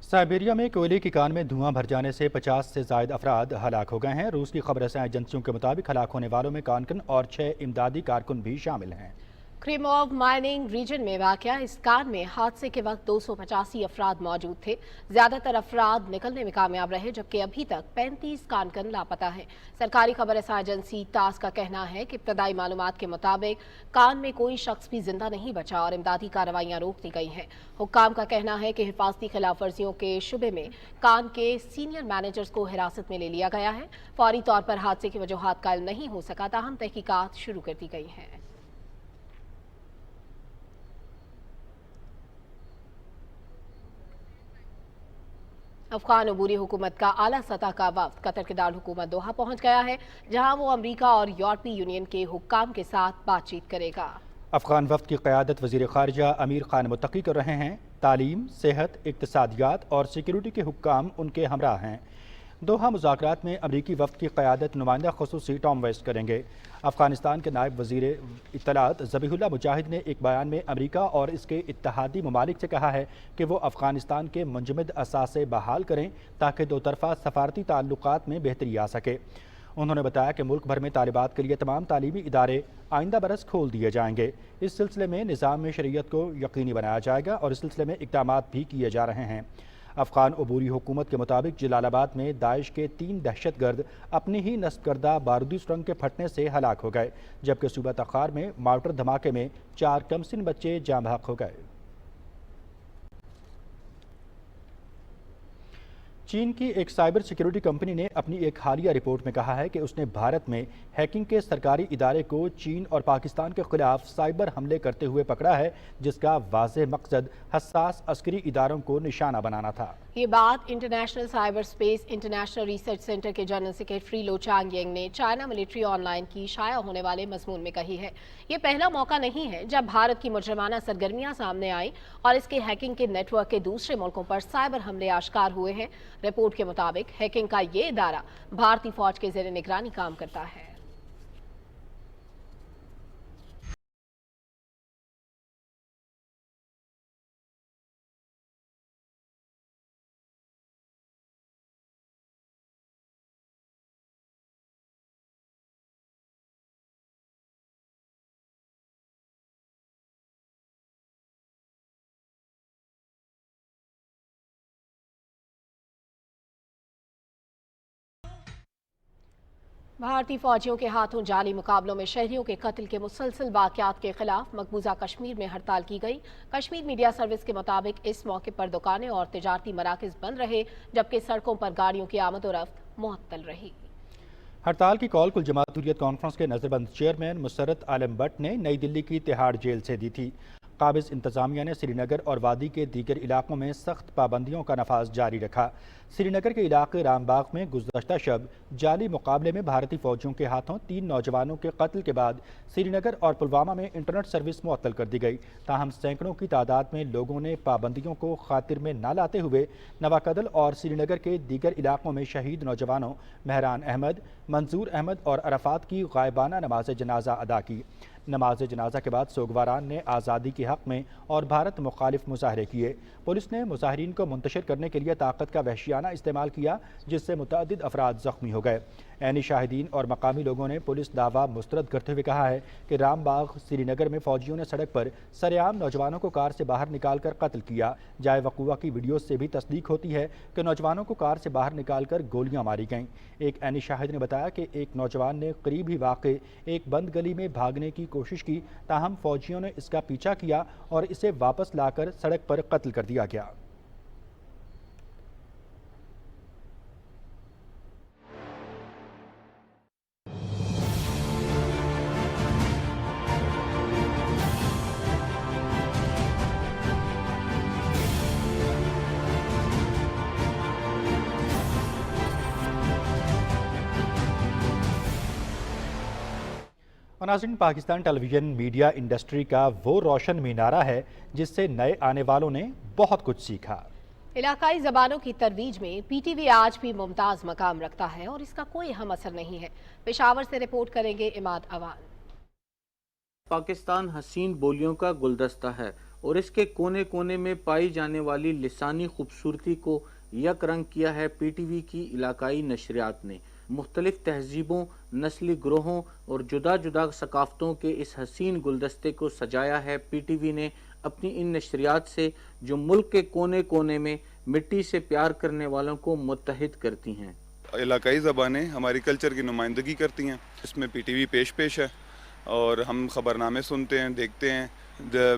Siberia में कोयले की कान में धुआं भर जाने से 50 से ज़ायद अफराद हलाक हो गए हैं। रूस की खबर रसां एजेंसियों के मुताबिक हलाक होने वालों में कारकुन और 6 इमदादी कारकुन भी शामिल हैं। क्रीमोव माइनिंग रीजन में वाक़या इस कान में हादसे के वक्त 285 अफराद मौजूद थे। ज़्यादातर अफराद निकलने में कामयाब रहे, जबकि अभी तक 35 कानकन लापता हैं। सरकारी खबर रसां एजेंसी तास का कहना है कि इब्तदाई मालूमात के मुताबिक कान में कोई शख्स भी जिंदा नहीं बचा और इमदादी कार्रवाइयाँ रोक दी गई हैं। हुक्काम का कहना है कि हिफाजती खिलाफ वर्जियों के शुबे में कान के सीनियर मैनेजर्स को हिरासत में ले लिया गया है। फौरी तौर पर हादसे की वजूहात कायल नहीं हो सका, ताहम तहकीकात शुरू कर दी गई हैं। अफगान अबूरी हुकूमत का आला सतह का वफ्द कतर के दारुल हुकूमत दोहा पहुंच गया है, जहां वो अमरीका और यूरोपीय यूनियन के हुक्काम के साथ बातचीत करेगा। अफगान वफ्द की क़यादत वज़ीर ख़ारिजा अमीर ख़ान मुत्तकी कर रहे हैं। तालीम, सेहत, इक़्तिसादियात और सिक्योरिटी के हुक्काम उनके हमरा हैं। दोहा मुज़ाकरात में अमरीकी वफ्द की क़यादत नुमाइंदा ख़ुसूसी टॉम वेस्ट करेंगे। अफ़गानिस्तान के नायब वज़ीर इत्तलात ज़बीहुल्लाह मुजाहिद ने एक बयान में अमरीका और इसके इत्तहादी ममालिक से कहा है कि वो अफ़गानिस्तान के मुंजमद असासे बहाल करें ताकि दो तरफ़ा सफ़ारती ताल्लुकात में बेहतरी आ सके। उन्होंने बताया कि मुल्क भर में तालिबात के लिए तमाम तालीमी इदारे आइंदा बरस खोल दिए जाएंगे। इस सिलसिले में निज़ाम में शरीयत को यकीनी बनाया जाएगा और इस सिलसिले में इक़दामात भी किए जा रहे हैं। अफ़गान अबूरी हुकूमत के मुताबिक जलालाबाद में दाइश के 3 दहशतगर्द अपनी ही नस्ब करदा बारूदी सुरंग के फटने से हलाक हो गए, जबकि सूबा तखार में मार्टर धमाके में 4 कमसिन बच्चे जाँ बहक हो गए। चीन की एक साइबर सिक्योरिटी कंपनी ने अपनी एक हालिया रिपोर्ट में कहा है कि उसने भारत में हैकिंग के सरकारी इदारे को चीन और पाकिस्तान के खिलाफ साइबर हमले करते हुए पकड़ा है, जिसका वाज़ेह मकसद हसास अस्करी इदारों को निशाना बनाना था। ये बात international cyber space international research centre के जनरल सेक्रेटरी लो चांगयेंग ने चाइना मिलिट्री ऑनलाइन की शाया होने वाले मजमून में कही है। ये पहला मौका नहीं है जब भारत की मुजरमाना सरगर्मियां सामने आई और इसके हैकिंग के नेटवर्क के दूसरे मुल्कों पर साइबर हमले आश्कार हुए हैं। रिपोर्ट के मुताबिक हैकिंग का ये इदारा भारतीय फौज के ज़ेरे निगरानी काम करता है। भारतीय फौजियों के हाथों जाली मुकाबलों में शहरियों के कत्ल के मुसलसल वाक़यात के खिलाफ मकबूजा कश्मीर में हड़ताल की गई। कश्मीर मीडिया सर्विस के मुताबिक इस मौके पर दुकानें और तिजारती मराकज़ बंद रहे, जबकि सड़कों पर गाड़ियों की आमद और रफ्त मुअत्तल रही। हड़ताल की कॉल कुल जमात हुर्रियत कॉन्फ्रेंस के नज़रबंद चेयरमैन मुसर्रत आलम भट्ट ने नई दिल्ली की तिहाड़ जेल से दी थी। काबिज इंतजामिया ने श्रीनगर और वादी के दीगर इलाकों में सख्त पाबंदियों का नफाज जारी रखा। श्रीनगर के इलाके रामबाग में गुज़श्ता शब जाली मुकाबले में भारतीय फौजियों के हाथों 3 नौजवानों के कत्ल के बाद श्रीनगर और पुलवामा में इंटरनेट सर्विस मुअत्तल कर दी गई। ताहम सैकड़ों की तादाद में लोगों ने पाबंदियों को खातिर में न लाते हुए नवाकदल और श्रीनगर के दीगर इलाकों में शहीद नौजवानों महरान अहमद, मंजूर अहमद और अरफात की गायबाना नमाज जनाजा अदा की। नमाज जनाजा के बाद सोगवारान ने आज़ादी के हक़ में और भारत मुखालिफ मुजाहरे किए। पुलिस ने मुजाहिरीन को मुंतशिर करने के लिए ताकत का वहशियाना इस्तेमाल किया, जिससे मुतअद्दिद अफराद ज़ख्मी हो गए। ऐनी शाहिदीन और मकामी लोगों ने पुलिस दावा मुस्तरद करते हुए कहा है कि रामबाग श्रीनगर में फौजियों ने सड़क पर सरेआम नौजवानों को कार से बाहर निकाल कर कत्ल किया। जाए वक़ूआ की वीडियो से भी तस्दीक होती है कि नौजवानों को कार से बाहर निकाल कर गोलियाँ मारी गईं। एक ऐनी शाहिद ने बताया कि एक नौजवान ने करीब ही वाक़े एक बंद गली में भागने की कोशिश की, ताहम फौजियों ने इसका पीछा किया और इसे वापस लाकर सड़क पर कत्ल कर दिया गया। और नाज़रीन, पाकिस्तान टेलीविज़न मीडिया इंडस्ट्री का वो रोशन मीनारा है जिससे नए आने वालों ने बहुत कुछ सीखा। इलाकाई ज़बानों की तरवीज में PTV आज भी मुमताज़ मकाम रखता है और इसका कोई हम असर नहीं है। पेशावर से रिपोर्ट करेंगे इमाद अवान। पाकिस्तान हसीन बोलियों का गुलदस्ता है और इसके कोने कोने में पाई जाने वाली लिसानी खूबसूरती को यक रंग किया है PTV की इलाकाई नशरियात ने। मुख्तलिफ तहजीबों, नस्ली ग्रोहों और जुदा जुदा सकाफ़तों के इस हसीन गुलदस्ते को सजाया है PTV ने अपनी इन नशरियात से, जो मुल्क के कोने कोने में मिट्टी से प्यार करने वालों को मुत्तहिद करती हैं। इलाकाई ज़बानें हमारी कल्चर की नुमाइंदगी करती हैं। इसमें PTV पेश है और हम ख़बरनामे सुनते हैं, देखते हैं।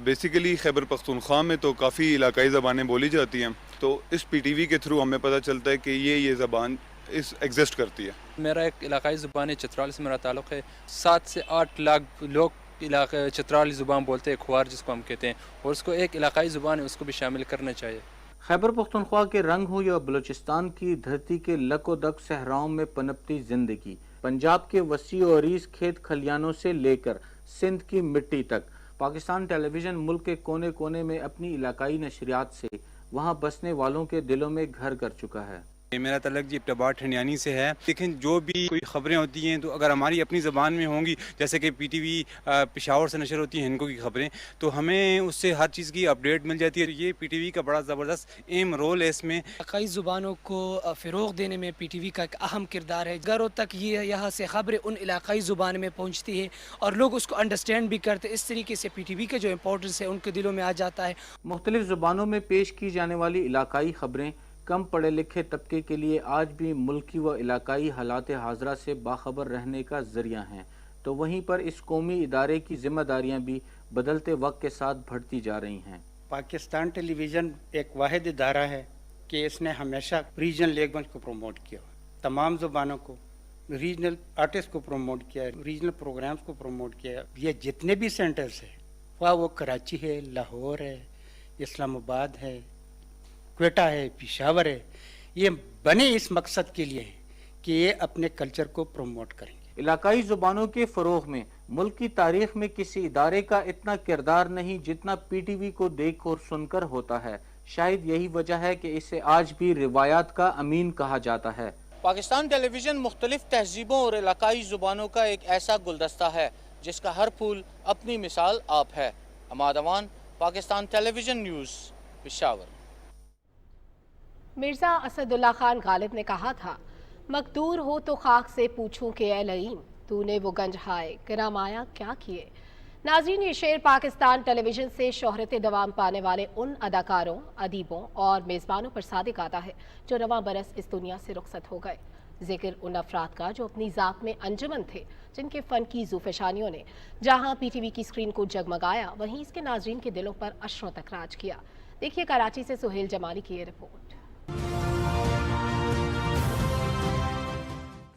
बेसिकली खैबर पख्तूनख्वा में तो काफ़ी इलाकाई ज़बानें बोली जाती हैं, तो इस PTV के थ्रू हमें पता चलता है कि ये ज़बान एग्जिस्ट करती है। मेरा एक इलाकाई ज़ुबान चित्राल से मेरा ताल्लुक़ है। 7 से 8 लाख लोग इलाका चित्राली ज़ुबान बोलते हैं, खुआर जिसको हम कहते हैं, और उसको एक इलाकाई ज़ुबान है, उसको भी शामिल करना चाहिए। खैबर पख्तूनख्वा के रंग हो या बलूचिस्तान की धरती के लकोदक सहराओं में पनपती जिंदगी, पंजाब के वसी और अरीज खेत खलियानों से लेकर सिंध की मिट्टी तक, पाकिस्तान टेलीविज़न मुल्क के कोने कोने में अपनी इलाकाई नशरियात से वहाँ बसने वालों के दिलों में घर कर चुका है। मेरा तलक जी इब्तबार ठंडियानी से है। लेकिन जो भी कोई ख़बरें होती हैं तो अगर हमारी अपनी ज़बान में होंगी, जैसे कि PTV पेशावर से नशर होती हैं इनको की ख़बरें, तो हमें उससे हर चीज़ की अपडेट मिल जाती है। ये PTV का बड़ा ज़बरदस्त अहम रोल है इसमें। इलाकाई ज़ुबानों को फ़रोग़ देने में PTV का एक अहम किरदार है। घरों तक ये यहाँ से ख़बरें उन इलाकाई ज़ुबान में पहुँचती है और लोग उसको अंडरस्टैंड भी करते। इस तरीके से PTV का जो इम्पोर्टेंस है उनके दिलों में आ जाता है। मुख्तलिफ़ ज़ुबानों में पेश की जाने वाली इलाकाई ख़बरें कम पढ़े लिखे तबके के लिए आज भी मुल्की व इलाकाई हालात हाज़रा से बाखबर रहने का ज़रिया हैं, तो वहीं पर इस कौमी इदारे की ज़िम्मेदारियाँ भी बदलते वक्त के साथ बढ़ती जा रही हैं। पाकिस्तान टेलीविज़न एक वाहिद इदारा है कि इसने हमेशा रीजनल लैंग्वेज को प्रमोट किया, तमाम ज़ुबानों को, रीजनल आर्टिस्ट को प्रमोट किया, रीजनल प्रोग्राम्स को प्रमोट किया। ये जितने भी सेंटर्स हैं, वह वो कराची है, लाहौर है, इस्लामाबाद है, क्वेटा है, पेशावर है, ये बने इस मकसद के लिए कि ये अपने कल्चर को प्रमोट करेंगे। इलाकाई ज़ुबानों के फ़रोग़ में मुल्क की तारीख में किसी इदारे का इतना किरदार नहीं जितना PTV को देख और सुनकर होता है। शायद यही वजह है कि इसे आज भी रिवायात का अमीन कहा जाता है। पाकिस्तान टेलीविज़न मुख्तलिफ तहजीबों और इलाकाई ज़ुबानों का एक ऐसा गुलदस्ता है जिसका हर फूल अपनी मिसाल आप है। अमाद अवान, पाकिस्तान टेलीविज़न न्यूज़, पेशावर। मिर्ज़ा असदुल्ला खान गालिब ने कहा था, मकदूर हो तो खाक से पूछूं कि ए लईम, तूने वो गंज हाय करामाया क्या किए। नाज़रीन, ये शेर पाकिस्तान टेलीविज़न से शोहरत दवाम पाने वाले उन अदाकारों, अदीबों और मेज़बानों पर सादिक आता है जो रवां बरस इस दुनिया से रुखसत हो गए। जिक्र उन अफराद का जो अपनी ज़ात में अंजुमन थे, जिनके फ़न की ज़ूफ़ेशानियों ने जहाँ PTV की स्क्रीन को जगमगाया, वहीं इसके नाज़रीन के दिलों पर अशरों तक राज किया। देखिए कराची से सुहेल जमाली की ये रिपोर्ट।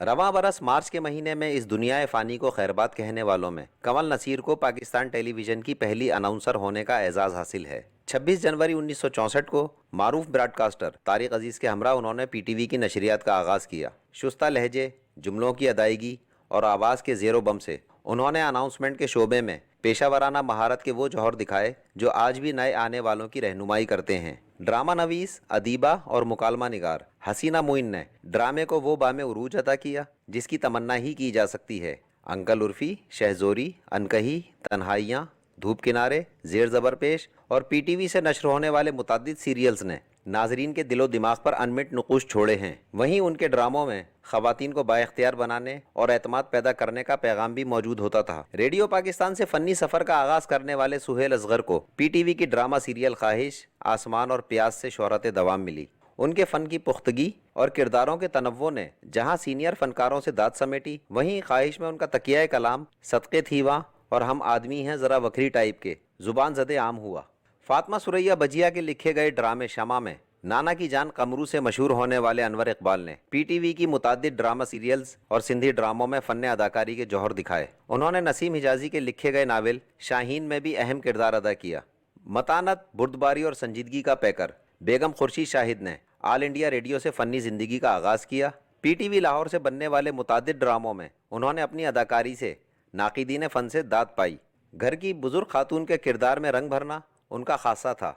रवां बरस मार्च के महीने में इस दुनिया फ़ानी को खैरबाद कहने वालों में कमल नसीर को पाकिस्तान टेलीविज़न की पहली अनाउंसर होने का एजाज़ हासिल है। 26 जनवरी 1964 को मारूफ ब्रॉडकास्टर तारिक अजीज़ के हमरा उन्होंने PTV की नशरियात का आगाज़ किया। शुस्ता लहजे, जुमलों की अदायगी और आवाज़ के ज़ेरो बम से उन्होंने अनाउंसमेंट के शोबे में पेशा वराना महारत के वो जौहर दिखाए जो आज भी नए आने वालों की रहनुमाई करते हैं। ड्रामा नवीस, अदीबा और मुकालमा निगार हसीना मोइन ने ड्रामे को वो बामे उरूज अता किया जिसकी तमन्ना ही की जा सकती है। अंकल उर्फी, शहजोरी, अनकही, तन्हाइयाँ, धूप किनारे, जेर ज़बर पेश और PTV से नश्र होने वाले मुतअद्दिद सीरियल्स ने नाजरीन के दिलो दिमाग पर अनमिट नुक़ूश छोड़े हैं। वहीं उनके ड्रामों में ख़वातीन को बाइख्तियार बनाने और एतमाद पैदा करने का पैगाम भी मौजूद होता था। रेडियो पाकिस्तान से फ़नी सफ़र का आगाज़ करने वाले सुहेल असगर को PTV की ड्रामा सीरियल ख्वाहिश, आसमान और प्यास से शोहरत दवाम मिली। उनके फ़न की पुख्तगी और किरदारों के तनव्वुर ने जहाँ सीनियर फ़नकारों से दाद समेटी, वहीं ख्वाहिश में उनका तकिया कलाम सदक़े थीवा और हम आदमी हैं ज़रा वखरी टाइप के ज़ुबान ज़दे आम हुआ। फातिमा सुरैया बजिया के लिखे गए ड्रामे शमा में नाना की जान कमरू से मशहूर होने वाले अनवर इकबाल ने PTV की मुतादिद ड्रामा सीरियल्स और सिंधी ड्रामों में फ़न अदाकारी के जौहर दिखाए। उन्होंने नसीम हिजाजी के लिखे गए नावल शाहीन में भी अहम किरदार अदा किया। मतानत, बुर्दबारी और संजीदगी का पैकर बेगम खुर्शीद शाहिद ने ऑल इंडिया रेडियो से फ़नी ज़िंदगी का आगाज़ किया। PTV लाहौर से बनने वाले मुतादिद ड्रामों में उन्होंने अपनी अदाकारी से नाक़िदीन फ़न से दाद पाई। घर की बुजुर्ग खातून के किरदार में रंग भरना उनका खासा था।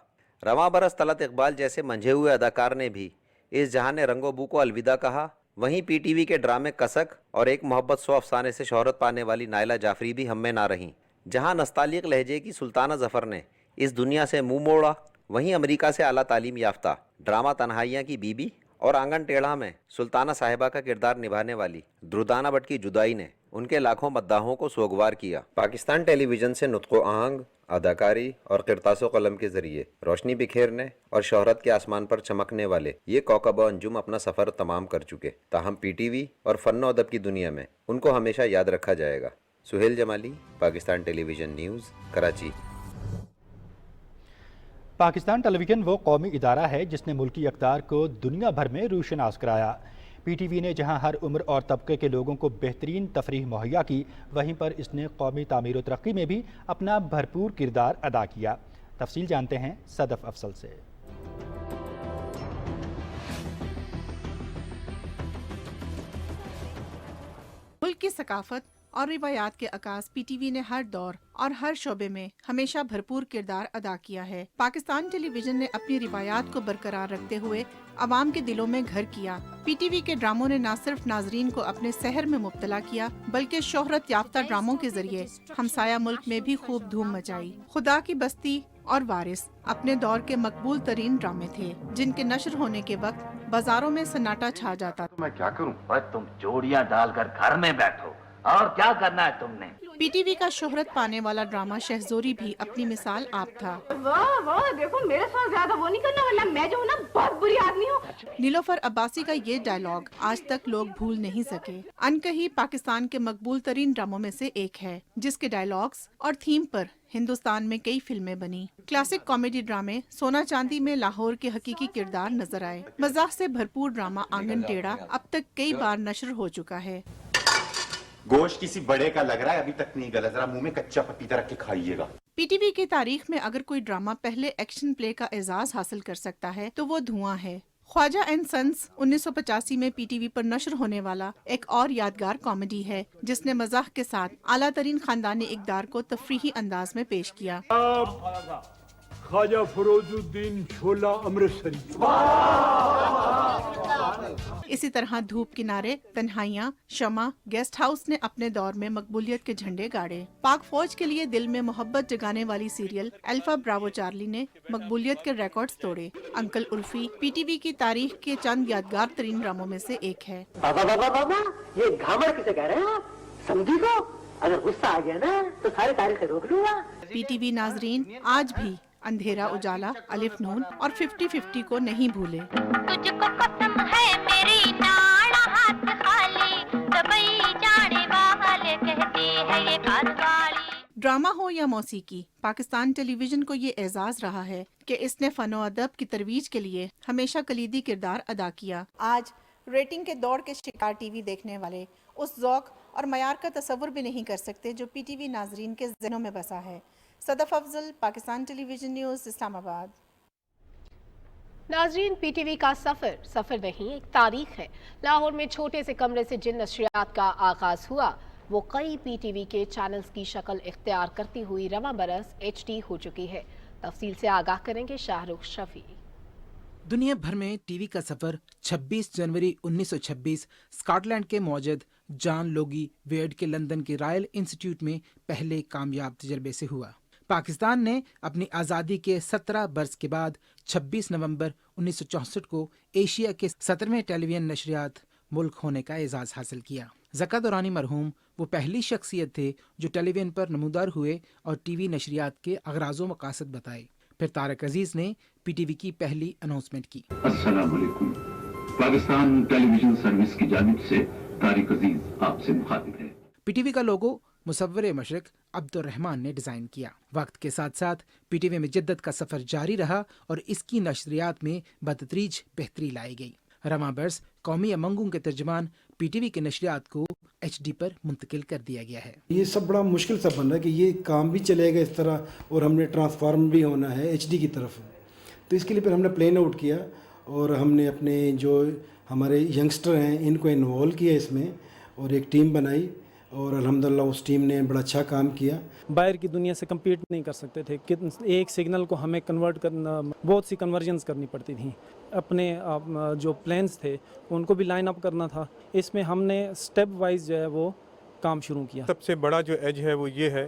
रवां बरस तलत इकबाल जैसे मंझे हुए अदाकार ने भी इस जहां ने रंगो बू को अलविदा कहा। वहीं पीटीवी के ड्रामे कसक और एक मोहब्बत सौ अफसाने से शोहरत पाने वाली नायला जाफरी भी हम में ना रहीं। जहां नस्तालिक लहजे की सुल्ताना जफ़र ने इस दुनिया से मुंह मोड़ा, वहीं अमेरिका से आला तालीम याफ्ता ड्रामा तन्हाइयाँ की बीबी और आंगन टेढ़ा में सुल्ताना साहिबा का किरदार निभाने वाली दुर्दाना भट्ट की जुदाई ने उनके लाखों मद्दाहों को सोगवार किया। पाकिस्तान टेलीविज़न से नुत्क़ो आहंग, अदाकारी और किरतासो कलम के ज़रिए रोशनी बिखेरने और शोहरत के आसमान पर चमकने वाले ये कौकब अंजुम अपना सफ़र तमाम कर चुके। ताहम पीटीवी और फ़न अदब की दुनिया में उनको हमेशा याद रखा जाएगा। Suhail Jamali, Pakistan television news, Karachi. Pakistan television वो कौमी इदारा है जिसने मुल्की अक़दार को दुनिया भर में रूशनास कराया। पीटीवी ने जहां हर उम्र और तबके के लोगों को बेहतरीन तफरीह मुहैया की, वहीं पर इसने कौमी तामीर व तरक्की में भी अपना भरपूर किरदार अदा किया। तफसील जानते हैं सदफ अफसल से। मुल्क की सकाफत और रिवायात के अकास पीटीवी ने हर दौर और हर शोबे में हमेशा भरपूर किरदार अदा किया है। पाकिस्तान टेलीविजन ने अपनी रिवायात को बरकरार रखते हुए अवाम के दिलों में घर किया। पीटीवी के ड्रामों ने न सिर्फ नाजरीन को अपने सहर में मुब्तला किया, बल्कि शोहरत याफ्ता ड्रामों के जरिए हमसाया मुल्क में भी खूब धूम मचाई। खुदा की बस्ती और वारिस अपने दौर के मकबूल तरीन ड्रामे थे, जिनके नश्र होने के वक्त बाजारों में सन्नाटा छा जाता था। मैं क्या करूं? तुम जोड़ियां डालकर घर में बैठो, और क्या करना है तुमने? पीटीवी का शोहरत पाने वाला ड्रामा शहज़ोरी भी अपनी मिसाल आप था। वाह वाह, देखो मेरे साथ ज्यादा वो नहीं करना, वरना मैं जो हूँ ना बहुत बुरी आदमी हूँ। नीलोफर अब्बासी का ये डायलॉग आज तक लोग भूल नहीं सके। अनकही पाकिस्तान के मकबूल तरीन ड्रामों में से एक है, जिसके डायलॉग्स और थीम पर हिंदुस्तान में कई फिल्में बनी। क्लासिक कॉमेडी ड्रामे सोना चांदी में लाहौर के हकीकी किरदार नजर आए। मजाक से भरपूर ड्रामा आंगन टेढ़ा अब तक कई बार नश्र हो चुका है। गोश्त किसी बड़े का लग रहा है, अभी तक नहीं गला, जरा मुंह में कच्चा पपीता रख के खाइएगा। पीटीवी की तारीख में अगर कोई ड्रामा पहले एक्शन प्ले का एजाज हासिल कर सकता है तो वो धुआं है। ख्वाजा एंड सन्स 1985 में पीटीवी पर नश्र होने वाला एक और यादगार कॉमेडी है, जिसने मजाक के साथ आला तरीन खानदानी इक़दार को तफरीही अंदाज में पेश किया। ख्वाजा फरोजुद्दीन छोला अमृतसरी। इसी तरह धूप किनारे, तन्हाइयाँ, शमा, गेस्ट हाउस ने अपने दौर में मकबूलियत के झंडे गाड़े। पाक फौज के लिए दिल में मोहब्बत जगाने वाली सीरियल अल्फा ब्रावो चार्ली ने मकबूलियत के रिकॉर्ड्स तोड़े। अंकल उर्फी पीटीवी की तारीख के चंद यादगार तरीन ड्रामों में से एक है। बाबा बाबा बाबा, ये घामड़ किसे कह रहे हैं आप? समझी को अगर गुस्सा आ गया ना तो सारी तारीखें रोक लूंगा। पीटीवी नाजरीन आज भी अंधेरा उजाला, अलिफ नून और 50-50 को नहीं भूले। तुझको कसम है मेरी नाड़ा हाथ खाली, दबई जाने वाले कहती है ये कातवाली। ड्रामा हो या मौसीकी, पाकिस्तान टेलीविजन को ये एजाज रहा है कि इसने फनो अदब की तरवीज के लिए हमेशा कलीदी किरदार अदा किया। आज रेटिंग के दौड़ के शिकार टीवी देखने वाले उस ज़ौक़ और मयार का तसव्वुर भी नहीं कर सकते जो पीटीवी नाजरीन के ज़हनों में बसा है। Sadaf Afzal, Pakistan television news, Islamabad. नाजरीन, पीटीवी का सफ़र नहीं एक तारीख है। लाहौर में छोटे से कमरे से जिन नशरियात का आगाज़ हुआ वो कई पीटीवी के चैनल्स की शक्ल इख्तियार करती हुई रवां बरस HD हो चुकी है। तफसील से आगाह करेंगे शाहरुख शफी। दुनिया भर में टीवी का सफर 26 जनवरी 1926 स्कॉटलैंड के मौजूद जॉन लोगी वेड के लंदन के रॉयल इंस्टीट्यूट में पहले कामयाब तजर्बे से हुआ। पाकिस्तान ने अपनी आज़ादी के 17 बरस के बाद 26 नवंबर 1964 को एशिया के 17वें टेलीविजन नशरियात मुल्क होने का एजाज़ हासिल किया। ज़का दुरानी मरहूम वो पहली शख्सियत थे जो टेलीविजन पर नमूदार हुए और टीवी नशरियात के अगराज़ो मकासद बताए। फिर तारक अजीज ने पीटीवी की पहली अनाउंसमेंट की। अस्सलाम वालेकुम, पाकिस्तान टेलीविजन सर्विस की जानिब से तारिक अजीज आपसे मुखातिब है। पीटीवी का लोगो मुसव्विर मशरक अब्दुर्रहमान ने डिज़ाइन किया। वक्त के साथ साथ पीटीवी में जिद्दत का सफ़र जारी रहा और इसकी नशरियात में बतदरीज बेहतरी लाई गई। रवां बरस कौमी अमंगों के तर्जमान पीटीवी के नशरियात को HD पर मुंतकिल कर दिया गया है। ये सब बड़ा मुश्किल सा बन रहा है कि ये काम भी चलेगा इस तरह और हमने ट्रांसफार्म भी होना है HD की तरफ। तो इसके लिए फिर हमने प्लान आउट किया और हमने अपने जो हमारे यंगस्टर हैं इनको इन्वॉल्व किया इसमें और एक टीम बनाई اور الحمدللہ اس ٹیم نے بڑا اچھا کام کیا. باہر کی دنیا سے کمپیٹ نہیں کر سکتے تھے. ایک سگنل کو ہمیں کنورٹ کرنا، بہت سی کنورژنز کرنی پڑتی تھیں. اپنے جو پلانس تھے ان کو بھی لائن اپ کرنا تھا. اس میں ہم نے سٹیپ وائز جو ہے وہ کام شروع کیا. سب سے بڑا جو ایج ہے وہ یہ ہے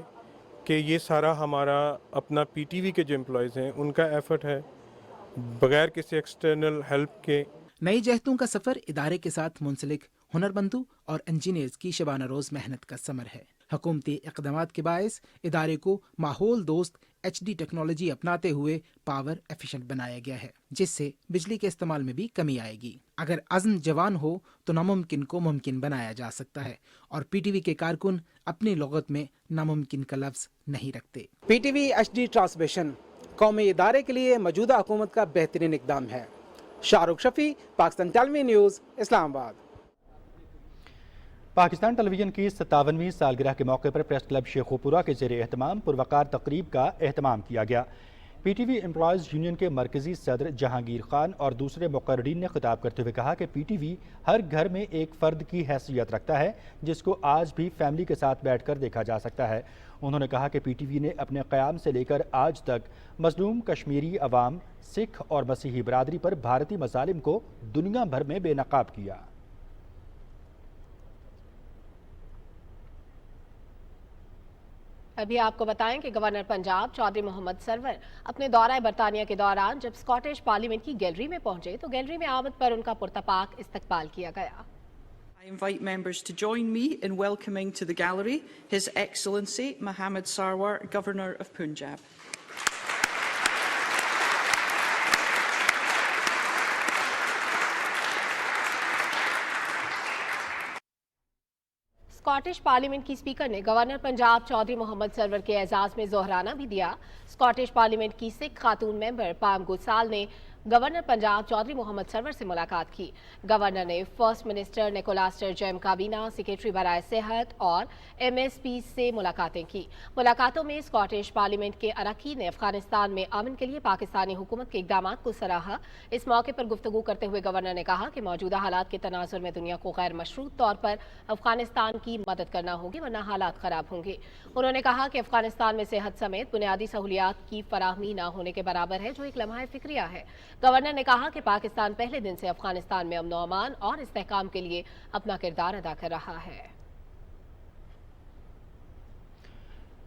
کہ یہ سارا ہمارا اپنا پی ٹی وی کے جو امپلائیز ہیں ان کا ایفرٹ ہے، بغیر کسی ایکسٹرنل ہیلپ کے. نئی جہتوں کا سفر ادارے کے ساتھ منسلک ہنرمندوں اور انجینئرز کی شبانہ روز محنت کا ثمر ہے. حکومتی اقدامات کے باعث ادارے کو ماحول دوست ایچ ڈی ٹیکنالوجی اپناتے ہوئے پاور ایفیشنٹ بنایا گیا ہے، جس سے بجلی کے استعمال میں بھی کمی آئے گی. اگر عزم جوان ہو تو ناممکن کو ممکن بنایا جا سکتا ہے، اور پی ٹی وی کے کارکن اپنی لغت میں ناممکن کا لفظ نہیں رکھتے. P T V H D transmission قومی ادارے کے لیے موجودہ حکومت کا بہترین اقدام ہے. شاہ رخ شفیع، پاکستان ٹیلی ویژن نیوز، اسلام آباد. پاکستان ٹیلی ویژن کی 57ویں سالگرہ کے موقع پر پریس کلب شیخوپورہ کے زیر اہتمام پروقار تقریب کا اہتمام کیا گیا. پی ٹی وی امپلائیز یونین کے مرکزی صدر جہانگیر خان اور دوسرے مقررین نے خطاب کرتے ہوئے کہا کہ پی ٹی وی ہر گھر میں ایک فرد کی حیثیت رکھتا ہے، جس کو آج بھی فیملی کے ساتھ بیٹھ کر دیکھا جا سکتا ہے. انہوں نے کہا کہ پی ٹی وی نے اپنے قیام سے لے کر آج تک مظلوم کشمیری عوام، سکھ اور مسیحی برادری پر بھارتی مظالم کو دنیا بھر میں بے نقاب کیا. ابھی آپ کو بتائیں کہ گورنر پنجاب چودھری محمد سرور اپنے دورہ برطانیہ کے دوران جب اسکاٹش پارلیمنٹ کی گیلری میں پہنچے تو گیلری میں آمد پر ان کا پرتپاک استقبال کیا گیا. I invite members to join me in welcoming to the gallery His Excellency Mohammed Sarwar, Governor of Punjab. Scottish parliament کی اسپیکر نے گورنر پنجاب چودھری محمد سرور کے اعزاز میں ظہرانہ بھی دیا. اسکاٹش پارلیمنٹ کی سکھ خاتون ممبر پام گوسال نے گورنر پنجاب چودھری محمد سرور سے ملاقات کی. گورنر نے فرسٹ منسٹر نیکولا سٹرجم کابینہ، سیکریٹری برائے صحت اور ایم ایس پی سے ملاقاتیں کی. ملاقاتوں میں اسکاٹش پارلیمنٹ کے اراکین نے افغانستان میں امن کے لیے پاکستانی حکومت کے اقدامات کو سراہا. اس موقع پر گفتگو کرتے ہوئے گورنر نے کہا کہ موجودہ حالات کے تناظر میں دنیا کو غیر مشروط طور پر افغانستان کی مدد کرنا ہوگی ورنہ حالات خراب ہوں گے. انہوں نے کہا کہ افغانستان میں صحت سمیت بنیادی سہولیات کی فراہمی نہ ہونے کے برابر ہے، جو ایک لمحہ فکریہ ہے. گورنر نے کہا کہ پاکستان پہلے دن سے افغانستان میں امن و امان اور استحکام کے لیے اپنا کردار ادا کر رہا ہے.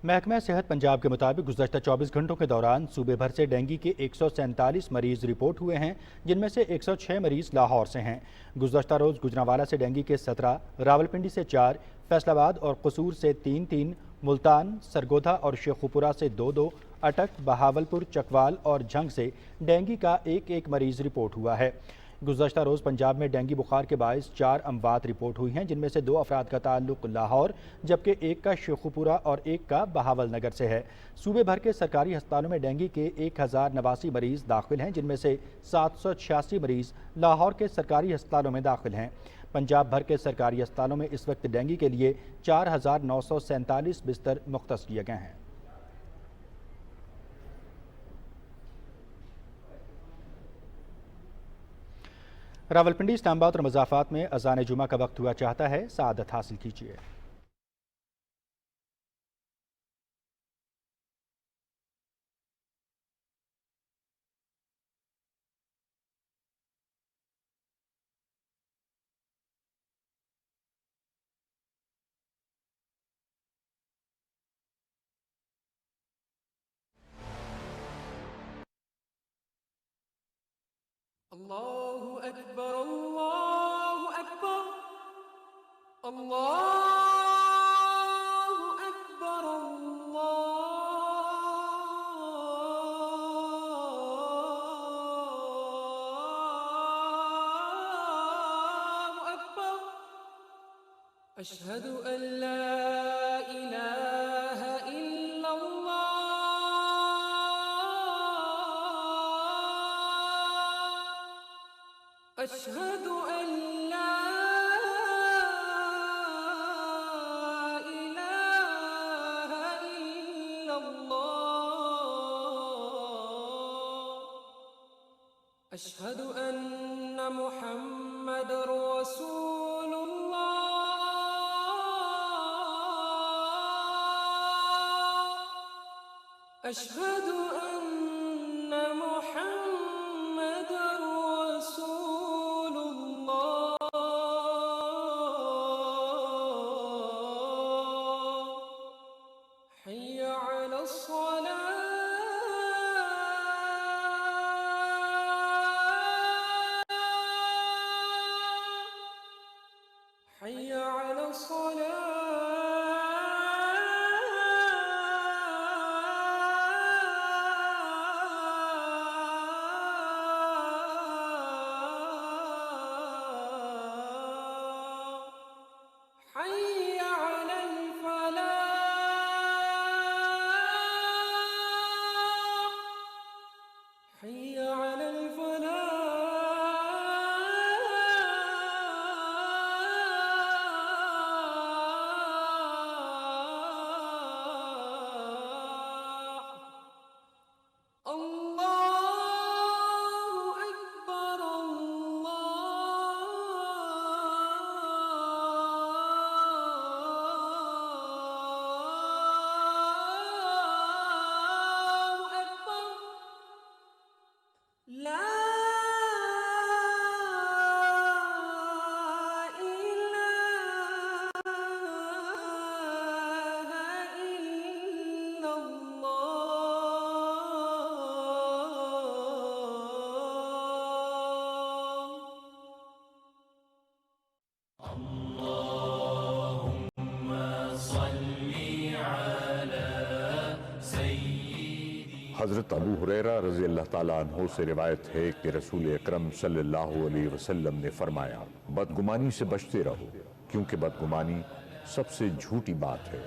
محکمہ صحت پنجاب کے مطابق گزشتہ 24 گھنٹوں کے دوران صوبے بھر سے ڈینگی کے 147 مریض رپورٹ ہوئے ہیں، جن میں سے 106 مریض لاہور سے ہیں. گزشتہ روز گجرانوالہ سے ڈینگی کے 17، راولپنڈی سے 4، فیصل آباد اور قصور سے 3، ملتان، سرگودھا اور شیخوپورہ سے 2، اٹک، بہاولپور، چکوال اور جھنگ سے ڈینگی کا 1 مریض رپورٹ ہوا ہے. گزشتہ روز پنجاب میں ڈینگی بخار کے باعث 4 اموات رپورٹ ہوئی ہیں، جن میں سے 2 افراد کا تعلق لاہور جبکہ 1 کا شیخوپورہ اور 1 کا بہاول نگر سے ہے. صوبے بھر کے سرکاری ہسپتالوں میں ڈینگی کے 1089 مریض داخل ہیں، جن میں سے 786 مریض لاہور کے سرکاری ہسپتالوں میں داخل ہیں. پنجاب بھر کے سرکاری ہسپتالوں میں اس وقت ڈینگی کے لیے 4947 بستر مختص کیے گئے ہیں. راولپنڈی، اسلام آباد اور مضافات میں اذان جمعہ کا وقت ہوا چاہتا ہے، سعادت حاصل کیجیے. اللہ اکبر اللہ اکبر اللہ اکبر اللہ اکبر اشہد ان لا الہ الا اللہ أشهد أن لا إله إلا الله أشهد أن محمد رسول الله أشهد أن محمدًا رسول الله حي على الصلاة حي على الصلاة حي على الفلاح حي على الفلاح الله أكبر الله أكبر لا إله إلا الله اللهم صل على سيدنا حضرت ابو ہریرہ رضی اللہ تعالیٰ عنہ سے روایت ہے کہ رسول اکرم صلی اللہ علیہ وسلم نے فرمایا بدگمانی سے بچتے رہو کیونکہ بدگمانی سب سے جھوٹی بات ہے،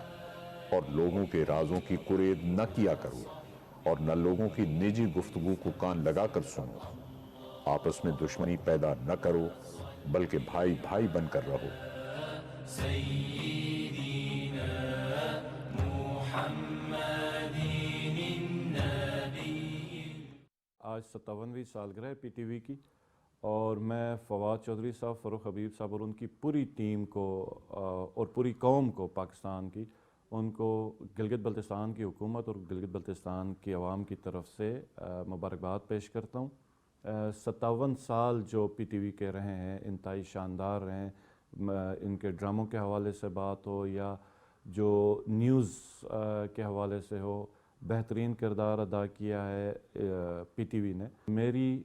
اور لوگوں کے رازوں کی قرید نہ کیا کرو اور نہ لوگوں کی نجی گفتگو کو کان لگا کر سنو، آپس میں دشمنی پیدا نہ کرو بلکہ بھائی بھائی بن کر رہو۔ سيدنا محمد النبي آج 57ویں سالگرہ ہے پی ٹی وی کی، اور میں فواد چودھری صاحب، فروخ حبیب صاحب اور ان کی پوری ٹیم کو اور پوری قوم کو، پاکستان کی، ان کو گلگت بلتستان کی حکومت اور گلگت بلتستان کی عوام کی طرف سے مبارکباد پیش کرتا ہوں۔ 57 سال جو پی ٹی وی کے رہے ہیں انتہائی شاندار رہے ہیں، ان کے ڈراموں کے حوالے سے بات ہو یا جو نیوز کے حوالے سے ہو، بہترین کردار ادا کیا ہے پی ٹی وی نے۔ میری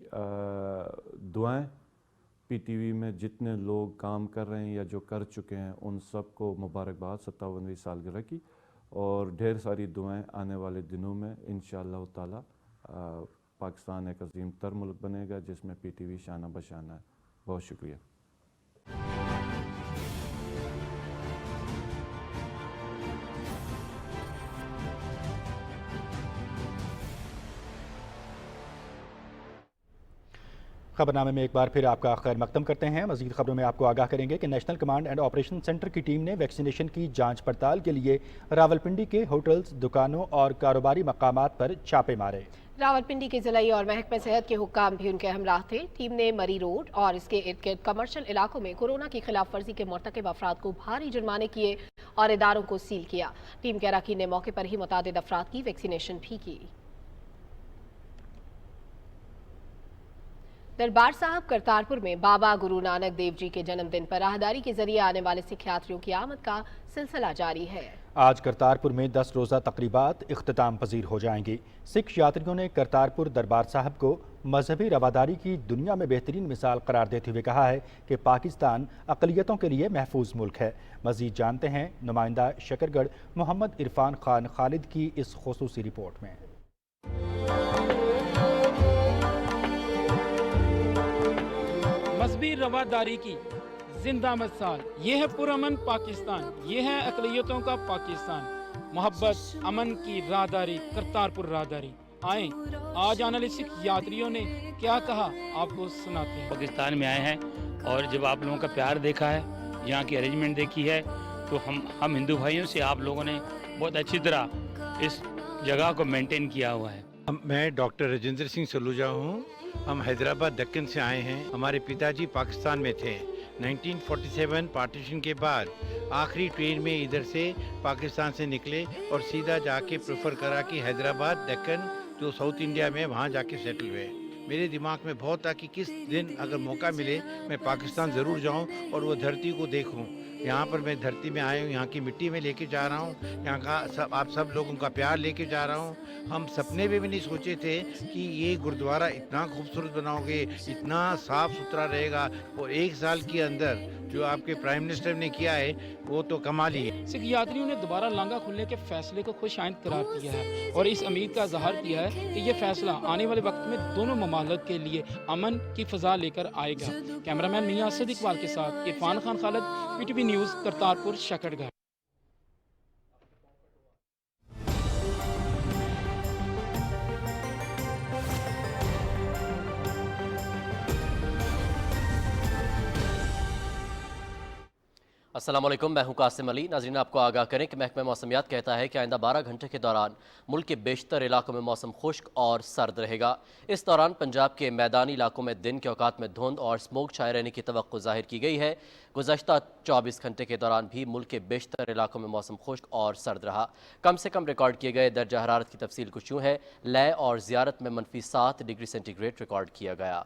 دعائیں پی ٹی وی میں جتنے لوگ کام کر رہے ہیں یا جو کر چکے ہیں ان سب کو مبارکباد 57ویں سالگرہ کی، اور ڈھیر ساری دعائیں آنے والے دنوں میں انشاءاللہ تعالی پاکستان ایک عظیم تر ملک بنے گا جس میں پی ٹی وی شانہ بشانہ ہے۔ بہت شکریہ۔ خبرنامے میں ایک بار پھر آپ کا خیر مقدم کرتے ہیں۔ مزید خبروں میں آپ کو آگاہ کریں گے کہ national command and operation centre کی ٹیم نے ویکسینیشن کی جانچ پڑتال کے لیے راولپنڈی کے ہوٹلز، دکانوں اور کاروباری مقامات پر چھاپے مارے۔ راولپنڈی کے ضلعی اور محکمہ صحت کے حکام بھی ان کے ہمراہ تھے۔ ٹیم نے مری روڈ اور اس کے ارد گرد کمرشل علاقوں میں کورونا کی خلاف ورزی کے مرتکب افراد کو بھاری جرمانے کیے اور اداروں کو سیل کیا۔ ٹیم کے اراکین نے موقع پر ہی متعدد افراد کی ویکسینیشن بھی کی۔ دربار صاحب کرتارپور میں بابا گرو نانک دیو جی کے جنم دن پر راہداری کے ذریعے آنے والے سکھ یاتریوں کی آمد کا سلسلہ جاری ہے۔ آج کرتارپور میں 10 روزہ تقریبات اختتام پذیر ہو جائیں گی۔ سکھ یاتریوں نے کرتارپور دربار صاحب کو مذہبی رواداری کی دنیا میں بہترین مثال قرار دیتے ہوئے کہا ہے کہ پاکستان اقلیتوں کے لیے محفوظ ملک ہے۔ مزید جانتے ہیں نمائندہ شکرگڑھ محمد عرفان خان خالد کی اس خصوصی رپورٹ میں۔ مذہبی رواداری کی زندہ مثال، یہ ہے پرامن پاکستان، یہ ہے اقلیتوں کا پاکستان۔ محبت، امن کی راہداری، کرتارپور راہداری۔ آئیں آج آنے والے سکھ یاتریوں نے کیا کہا آپ کو سناتے ہیں۔ پاکستان میں آئے ہیں اور جب آپ لوگوں کا پیار دیکھا ہے، یہاں کی ارینجمنٹ دیکھی ہے، تو ہم ہندو بھائیوں سے آپ لوگوں نے بہت اچھی طرح اس جگہ کو مینٹین کیا ہوا ہے۔ میں ڈاکٹر راجندر سنگھ سلوجا ہوں۔ ہم حیدرآباد دکن سے آئے ہیں۔ ہمارے پتا جی پاکستان میں تھے، 1947 पार्टीशन के बाद आखिरी ट्रेन में इधर से पाकिस्तान से निकले और सीधा जाके प्रेफर करा कि हैदराबाद दक्कन जो साउथ इंडिया में वहाँ जाके सेटल हुए। मेरे दिमाग में बहुत था कि किस दिन अगर मौका मिले मैं पाकिस्तान ज़रूर जाऊँ और वो धरती को देखूँ। यहाँ पर मैं धरती में आया हूँ, यहाँ की मिट्टी में लेके जा रहा हूँ, यहाँ का आप सब लोगों का प्यार लेके जा रहा हूँ। हम सपने में भी नहीं सोचे थे कि ये गुरुद्वारा इतना खूबसूरत बनाओगे, इतना साफ़ सुथरा रहेगा, और 1 साल के अंदर जो आपके प्राइम मिनिस्टर ने किया है वो तो कमाल ही है। सिख यात्रियों ने दोबारा लांगा खुलने के फैसले को खुशाइंद करार दिया है और इस उम्मीद का इजहार किया है कि ये फैसला आने वाले वक्त में दोनों ममालिक के लिए अमन की फ़ज़ा लेकर आएगा। कैमरामैन मियां असद इकबाल के साथ इरफान खान खालिद, PTV न्यूज़, करतारपुर, शकरगढ़। अस्सलाम वालेकुम, मैं हूं कासिम अली। नाज़रीन, आपको आगाह करें कि महकमा मौसमियात कहता है कि आइंदा 12 घंटे के दौरान मुल्क के बेशतर इलाकों में मौसम खुश्क और सर्द रहेगा। इस दौरान पंजाब के मैदानी इलाकों में दिन के औकात में धुंध और स्मोक छाए रहने की तवक्को ज़ाहिर की गई है। गुज़श्ता 24 घंटे के दौरान भी मुल्क के बेशतर इलाकों में मौसम खुश्क और सर्द रहा। कम से कम रिकॉर्ड किए गए दर्जा हरारत की तफसील कुछ यूँ है। लय और ज़ियारत में -7 डिग्री सेंटीग्रेड रिकॉर्ड किया गया।